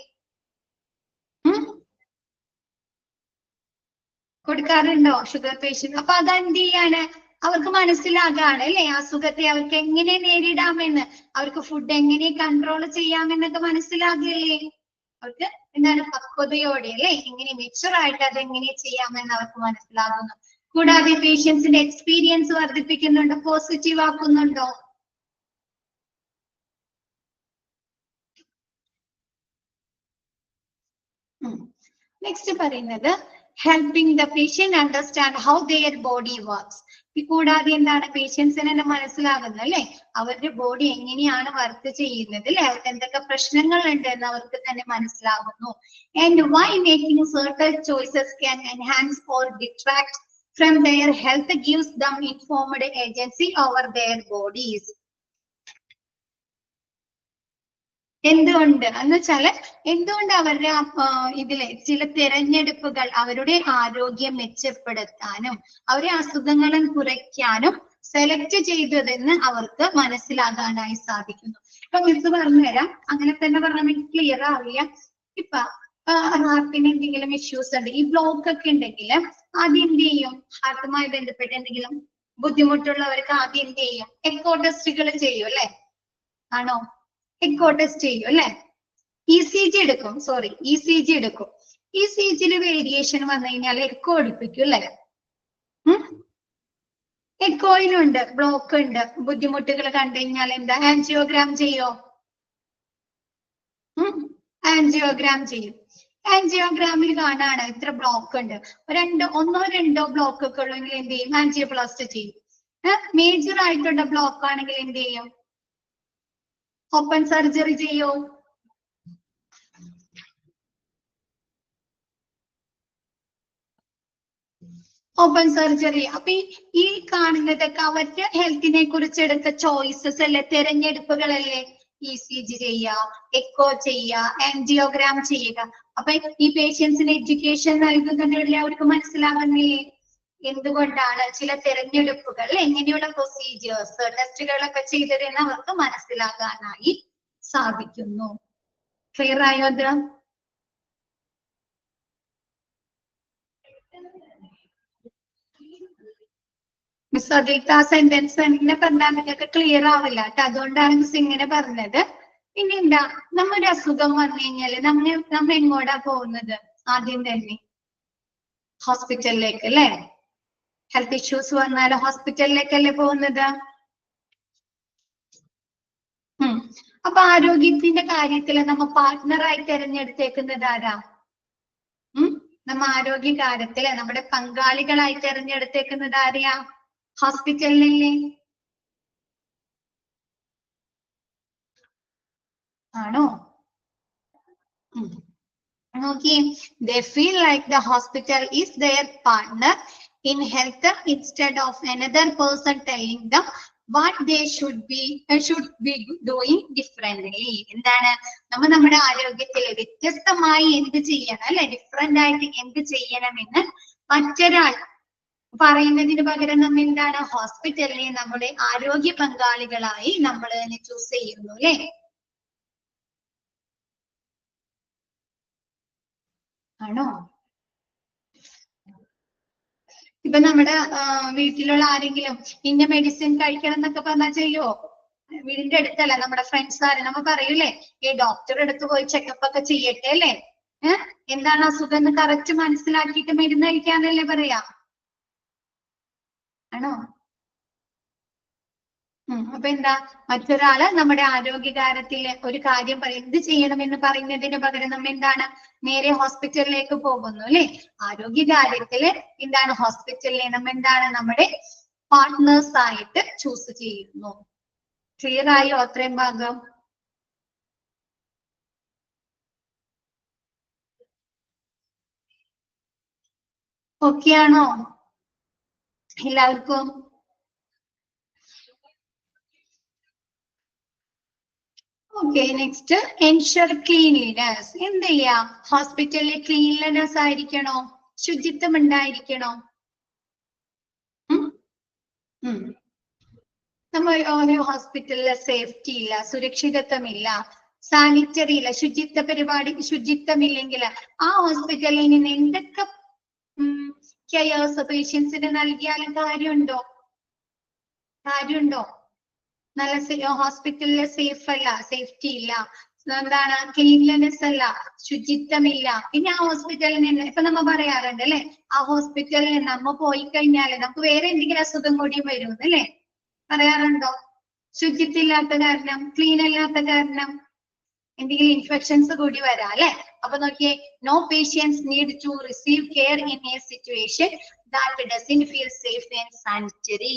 കൊടുക്കാറുണ്ടോ ഷുഗർ പേഷ്യന്റ്? അപ്പൊ അതെന്ത് ചെയ്യാണ്? അവർക്ക് മനസ്സിലാകാണ് അല്ലെ, അസുഖത്തെ അവർക്ക് എങ്ങനെ നേരിടാമെന്ന്, അവർക്ക് ഫുഡ് എങ്ങനെ കൺട്രോൾ ചെയ്യാമെന്നൊക്കെ മനസ്സിലാകില്ലേ? അവർക്ക് എന്താണ് പക്വതയോടെ അല്ലെ, എങ്ങനെ മെച്ചൂർ ആയിട്ട് അതെങ്ങനെ ചെയ്യാമെന്ന് അവർക്ക് മനസ്സിലാകുന്നു. കൂടാതെ പേഷ്യൻസിന്റെ എക്സ്പീരിയൻസ് വർദ്ധിപ്പിക്കുന്നുണ്ടോ? പോസിറ്റീവ് ആക്കുന്നുണ്ടോ? നെക്സ്റ്റ് പറയുന്നത് helping the patient understand how their body works. കൂടാതെ എന്താണ് പേഷ്യൻസിന് തന്നെ മനസ്സിലാകുന്നത് അല്ലെ, അവരുടെ ബോഡി എങ്ങനെയാണ് വർക്ക് ചെയ്യുന്നത് അല്ലെ, അവർക്ക് എന്തൊക്കെ പ്രശ്നങ്ങൾ ഉണ്ട് എന്ന് അവർക്ക് തന്നെ മനസ്സിലാകുന്നു. And why making certain choices can enhance or detract from their health gives them informed agency over their bodies. എന്തുകൊണ്ട് എന്ന് വെച്ചാല്, എന്തുകൊണ്ട് അവരുടെ ഇതിലെ ചില തിരഞ്ഞെടുപ്പുകൾ അവരുടെ ആരോഗ്യം മെച്ചപ്പെടുത്താനും അവരെ അസുഖങ്ങളും കുറയ്ക്കാനും സെലക്ട് ചെയ്തതെന്ന് അവർക്ക് മനസ്സിലാകാനായി സാധിക്കുന്നു. ഇപ്പൊ മിസ് പറഞ്ഞുതരാം, അങ്ങനെ തന്നെ പറഞ്ഞാൽ ക്ലിയർ ആവില്ല. ഇപ്പൊ ഹാർട്ടിന് എന്തെങ്കിലും ഇഷ്യൂസ് ഉണ്ട്, ഈ ബ്ലോക്ക് ഒക്കെ ഉണ്ടെങ്കിൽ ആദ്യം എന്ത് ചെയ്യും? ഹാർട്ടുമായി ബന്ധപ്പെട്ട് എന്തെങ്കിലും ബുദ്ധിമുട്ടുള്ളവർക്ക് ആദ്യം എന്ത് ചെയ്യും? എക്കോ ടെസ്റ്റുകൾ ചെയ്യും അല്ലെ, ആണോ? എക്കോ ടെസ്റ്റ് ചെയ്യും അല്ലെ, ECG എടുക്കും, ECG എടുക്കും. ECGയിൽ വേരിയേഷൻ വന്നു കഴിഞ്ഞാൽ എക്കോ എടുപ്പിക്കും അല്ലെ. എക്കോയിലുണ്ട് ബ്ലോക്ക് ഉണ്ട്, ബുദ്ധിമുട്ടുകൾ കണ്ടു കഴിഞ്ഞാൽ എന്താ? ആൻജിയോഗ്രാം ചെയ്യോ? ആൻജിയോഗ്രാം ചെയ്യും. ആൻജിയോഗ്രാമിൽ കാണാണ് ഇത്ര ബ്ലോക്ക് ഉണ്ട്, ഒന്നോ രണ്ടോ ബ്ലോക്ക് ഒക്കെ ഉള്ളെങ്കിൽ എന്ത് ചെയ്യും? ആൻജിയോപ്ലാസ്റ്റ് ചെയ്യും. മേജർ ആയിട്ടുള്ള ബ്ലോക്ക് ആണെങ്കിൽ എന്ത് ചെയ്യും? ഓപ്പൺ സർജറി ചെയ്യോ? Open surgery. അപ്പൊ ഈ കാണുന്നതൊക്കെ അവരുടെ ഹെൽത്തിനെ കുറിച്ച് എടുത്ത ചോയ്സസ് അല്ലെ, തെരഞ്ഞെടുപ്പുകളല്ലേ. ECG ചെയ്യുക, എക്കോ ചെയ്യുക, ആൻജിയോഗ്രാം ചെയ്യുക. അപ്പൊ ഈ പേഷ്യൻസിന് എഡ്യൂക്കേഷൻ നൽകുന്നതിലൂടെ അവർക്ക് മനസ്സിലാകുന്നില്ലേ എന്തുകൊണ്ടാണ് ചില തെരഞ്ഞെടുപ്പുകൾ, എങ്ങനെയുള്ള പ്രൊസീജിയേഴ്സ്, ടെസ്റ്റുകളൊക്കെ ചെയ്തതെന്ന് അവർക്ക് മനസ്സിലാകാനായി സാധിക്കുന്നു. ക്ലിയർ ആയോ അത്? മിസ് അതിലത്തെ ആ സെന്റൻസ് തന്നെ പറഞ്ഞാൽ നിങ്ങൾക്ക് ക്ലിയർ ആവില്ല കേട്ടോ, അതുകൊണ്ടാണ് മിസ് ഇങ്ങനെ പറഞ്ഞത്. പിന്നെ എന്താ, നമ്മൊരു അസുഖം വന്നു കഴിഞ്ഞാല് നമ്മ എങ്ങോട്ടാ പോകുന്നത്? ആദ്യം തന്നെ ഹോസ്പിറ്റലിലേക്ക് അല്ലേ. ഹെൽത്ത് ഇഷ്യൂസ് വന്നാൽ ഹോസ്പിറ്റലിലേക്കല്ലേ പോകുന്നത്. അപ്പൊ ആരോഗ്യത്തിന്റെ കാര്യത്തിൽ നമ്മ പാർട്ട്ണറായി തിരഞ്ഞെടുത്തേക്കുന്നത് ആരാ? നമ്മ ആരോഗ്യ കാര്യത്തില് നമ്മുടെ പങ്കാളികളായി തിരഞ്ഞെടുത്തേക്കുന്നത് ആരെയാ? ഹോസ്പിറ്റലിലല്ലേ. ആണോ? നോക്കിയേ, they feel like the hospital is their partner in health instead of another person telling them what they should be doing differently. എന്താണ്, നമ്മുടെ ആരോഗ്യത്തിൽ വ്യത്യസ്തമായി എന്ത് ചെയ്യണം അല്ലെ, ഡിഫറെന്റ് ആയിട്ട് എന്ത് ചെയ്യണമെന്ന് മറ്റൊരാൾ പറയുന്നതിന് പകരം നമ്മൾ എന്താണ്, ഹോസ്പിറ്റലിനെ നമ്മുടെ ആരോഗ്യ പങ്കാളികളായി നമ്മൾ തന്നെ ചൂസ് ചെയ്യുന്നു അല്ലെ. ആണോ? ഇപ്പൊ നമ്മുടെ വീട്ടിലുള്ള ആരെങ്കിലും ഇന്ന മെഡിസിൻ കഴിക്കണം എന്നൊക്കെ പറഞ്ഞാൽ ചെയ്യോ? വീടിന്റെ അടുത്തല്ല, നമ്മുടെ ഫ്രണ്ട്സ് ആര് നമ്മ പറയൂലേ, ഈ ഡോക്ടറുടെ അടുത്ത് പോയി ചെക്കപ്പ് ഒക്കെ ചെയ്യട്ടെ അല്ലേ. എന്താണ് അസുഖം എന്ന് കറക്റ്റ് മനസ്സിലാക്കിയിട്ട് മരുന്ന് കഴിക്കാന്നല്ലേ പറയാ. ആണോ? അപ്പൊ എന്താ, മറ്റൊരാള് നമ്മുടെ ആരോഗ്യകാര്യത്തില് ഒരു കാര്യം എന്ത് ചെയ്യണമെന്ന് പറയുന്നതിന് പകരം നമ്മ എന്താണ്, നേരെ ഹോസ്പിറ്റലിലേക്ക് പോകുന്നു അല്ലെ. ആരോഗ്യകാര്യത്തില് എന്താണ്, ഹോസ്പിറ്റലിലെ നമ്മ എന്താണ്, നമ്മുടെ പാർട്ട്നേഴ്സ് ആയിട്ട് ചൂസ് ചെയ്യുന്നു. ക്ലിയർ ആയോ അത്രയും ഭാഗം? ഓക്കെ ആണോ എല്ലാവർക്കും? Okay, next ensure cleanliness. എന്ത് ചെയ്യാ, ഹോസ്പിറ്റലിൽ ക്ലീൻലിനെസ് ആയിരിക്കണോ, ശുചിത്വം ഉണ്ടായിരിക്കണോ? നമ്മൾ ഓരോ ഹോസ്പിറ്റലിലെ സേഫ്റ്റി ഇല്ല, സുരക്ഷിതത്വമില്ല, സാനിറ്ററി ഇല്ല, ശുചിത്വ പരിപാടി ശുചിത്വമില്ലെങ്കിൽ ആ ഹോസ്പിറ്റലിൽ നിന്ന് എന്തൊക്കെ കെയർസ് പേഷ്യൻസിന് നൽകിയാലും കാര്യമുണ്ടോ? നല്ല ഹോസ്പിറ്റലിലെ സേഫ് അല്ല, സേഫ്റ്റി ഇല്ല, എന്താണ്, ക്ലീൻലിനെസ് അല്ല, ശുചിത്വമില്ല. പിന്നെ ആ ഹോസ്പിറ്റലിൽ നിന്ന് ഇപ്പൊ നമ്മ പറയാറുണ്ട് അല്ലെ, ആ ഹോസ്പിറ്റലിൽ നമ്മ പോയി കഴിഞ്ഞാല് നമുക്ക് വേറെ എന്തെങ്കിലും അസുഖം കൂടിയും വരും അല്ലെ, പറയാറുണ്ടോ? ശുചിത്വമില്ലാത്ത കാരണം, ക്ലീൻ അല്ലാത്ത കാരണം എന്തെങ്കിലും ഇൻഫെക്ഷൻസ് കൂടി വരാം അല്ലെ. അപ്പൊ നോക്കിയേ, no patients need to receive care in a situation that doesn't feel safe and sanitary.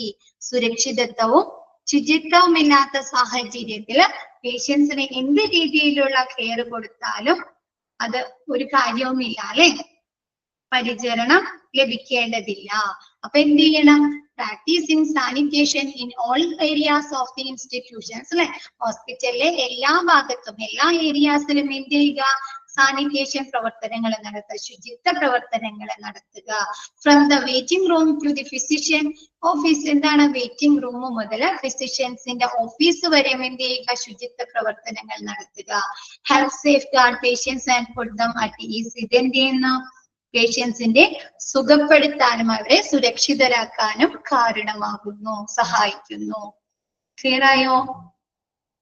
സുരക്ഷിതത്വവും ശുചിത്വമില്ലാത്ത സാഹചര്യത്തില് പേഷ്യൻസിന് എന്ത് രീതിയിലുള്ള കെയർ കൊടുത്താലും അത് ഒരു കാര്യവുമില്ല അല്ലെ, പരിചരണം ലഭിക്കേണ്ടതില്ല. അപ്പൊ എന്ത് ചെയ്യണം, practice in sanitation in all areas of the institutions അല്ലെ. ഹോസ്പിറ്റലിലെ എല്ലാ ഭാഗത്തും എല്ലാ ഏരിയാസിലും എന്ത് ചെയ്യുക, സാനിറ്റേഷൻ പ്രവർത്തനങ്ങൾ നടത്തുക, ശുചിത്വ പ്രവർത്തനങ്ങൾ നടത്തുക. From the waiting room to the physician office. എന്താണ്, വെയിറ്റിംഗ് റൂം മുതൽ ഫിസിഷ്യൻസിന്റെ ഓഫീസ് വരെ എന്ത് ചെയ്യുക, ശുചിത്വ പ്രവർത്തനങ്ങൾ നടത്തുക. Help safeguard patients and put them at ease. ഇതെന്ത് ചെയ്യുന്നു, പേഷ്യൻസിന്റെ സുഖപ്പെടുത്താനും അവരെ സുരക്ഷിതരാക്കാനും കാരണമാകുന്നു, സഹായിക്കുന്നു. ക്ലിയർ ആയോ?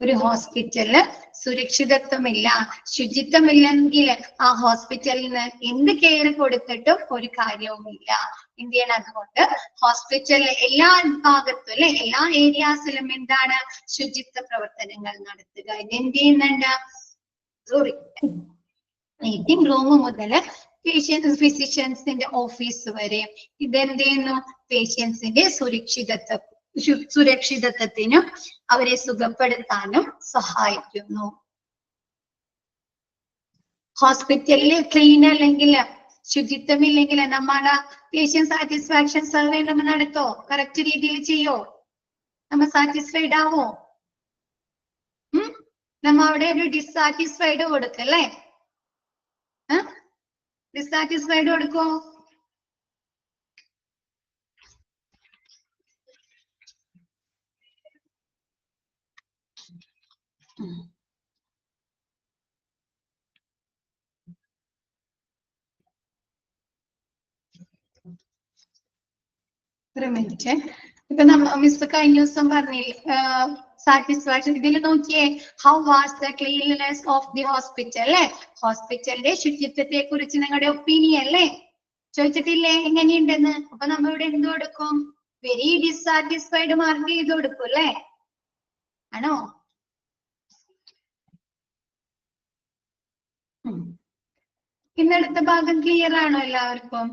ഒരു ഹോസ്പിറ്റലില് സുരക്ഷിതത്വമില്ല, ശുചിത്വമില്ലെങ്കിൽ ആ ഹോസ്പിറ്റലിന് എന്ത് കെയർ കൊടുത്തിട്ടും ഒരു കാര്യവുമില്ല. എന്ത് ചെയ്യണം, അതുകൊണ്ട് ഹോസ്പിറ്റലിലെ എല്ലാ ഭാഗത്തും അല്ലെ, എല്ലാ ഏരിയാസിലും എന്താണ്, ശുചിത്വ പ്രവർത്തനങ്ങൾ നടത്തുക. ഇതെന്ത് ചെയ്യുന്നുണ്ട്, വെയിറ്റിംഗ് റൂം മുതൽ ഫിസിഷ്യൻസിന്റെ ഓഫീസ് വരെ ഇതെന്ത് ചെയ്യുന്നു, പേഷ്യൻസിന്റെ സുരക്ഷിതത്വത്തിനും അവരെ സുഖപ്പെടുത്താനും സഹായിക്കുന്നു. ഹോസ്പിറ്റലിൽ ക്ലീൻ അല്ലെങ്കിൽ ശുചിത്വമില്ലെങ്കിൽ നമ്മളെ പേഷ്യന്റ് സാറ്റിസ്ഫാക്ഷൻ സർവേ നമ്മൾ നടത്തോ? കറക്റ്റ് രീതിയിൽ ചെയ്യോ? നമ്മ സാറ്റിസ്ഫൈഡ് ആവോ? നമ്മ അവിടെ ഒരു ഡിസാറ്റിസ്ഫൈഡ് കൊടുക്കല്ലേ? ഡിസാറ്റിസ്ഫൈഡ് കൊടുക്കോ? ഒരു മിനിറ്റ്. ഇപ്പൊ മിസ് കഴിഞ്ഞ ദിവസം പറഞ്ഞില്ലേ സാറ്റിസ്ഫാക്ഷൻ, ഇതിൽ നോക്കിയേ, how was the cleanliness of the hospital അല്ലേ? ഹോസ്പിറ്റലിന്റെ ശുചിത്വത്തെ കുറിച്ച് നിങ്ങളുടെ ഒപ്പീനിയൻ അല്ലേ ചോദിച്ചിട്ടില്ലേ എങ്ങനെയുണ്ടെന്ന്? അപ്പൊ നമ്മൾ ഇവിടെ എന്ത് കൊടുക്കും? വെരി ഡിസാറ്റിസ്ഫൈഡ് മാർക്ക് ചെയ്ത് കൊടുക്കും അല്ലേ? ആണോ? ഇന്നെടുത്ത ഭാഗം ക്ലിയർ ആണോ എല്ലാവർക്കും?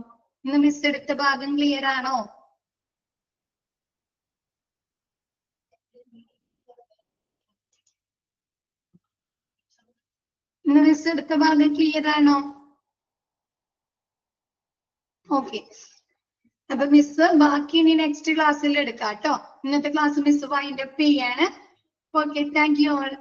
ഇന്ന് മിസ് എടുത്ത ഭാഗം ക്ലിയർ ആണോ? ഇന്ന് മിസ് എടുത്ത ഭാഗം ക്ലിയർ ആണോ? ഓക്കെ. അപ്പൊ മിസ് ബാക്കി ഇനി നെക്സ്റ്റ് ക്ലാസ്സിൽ എടുക്കാം കേട്ടോ. ഇന്നത്തെ ക്ലാസ് മിസ് വൈൻഡ് അപ്പ് ചെയ്യാണ്. Okay, thank you all.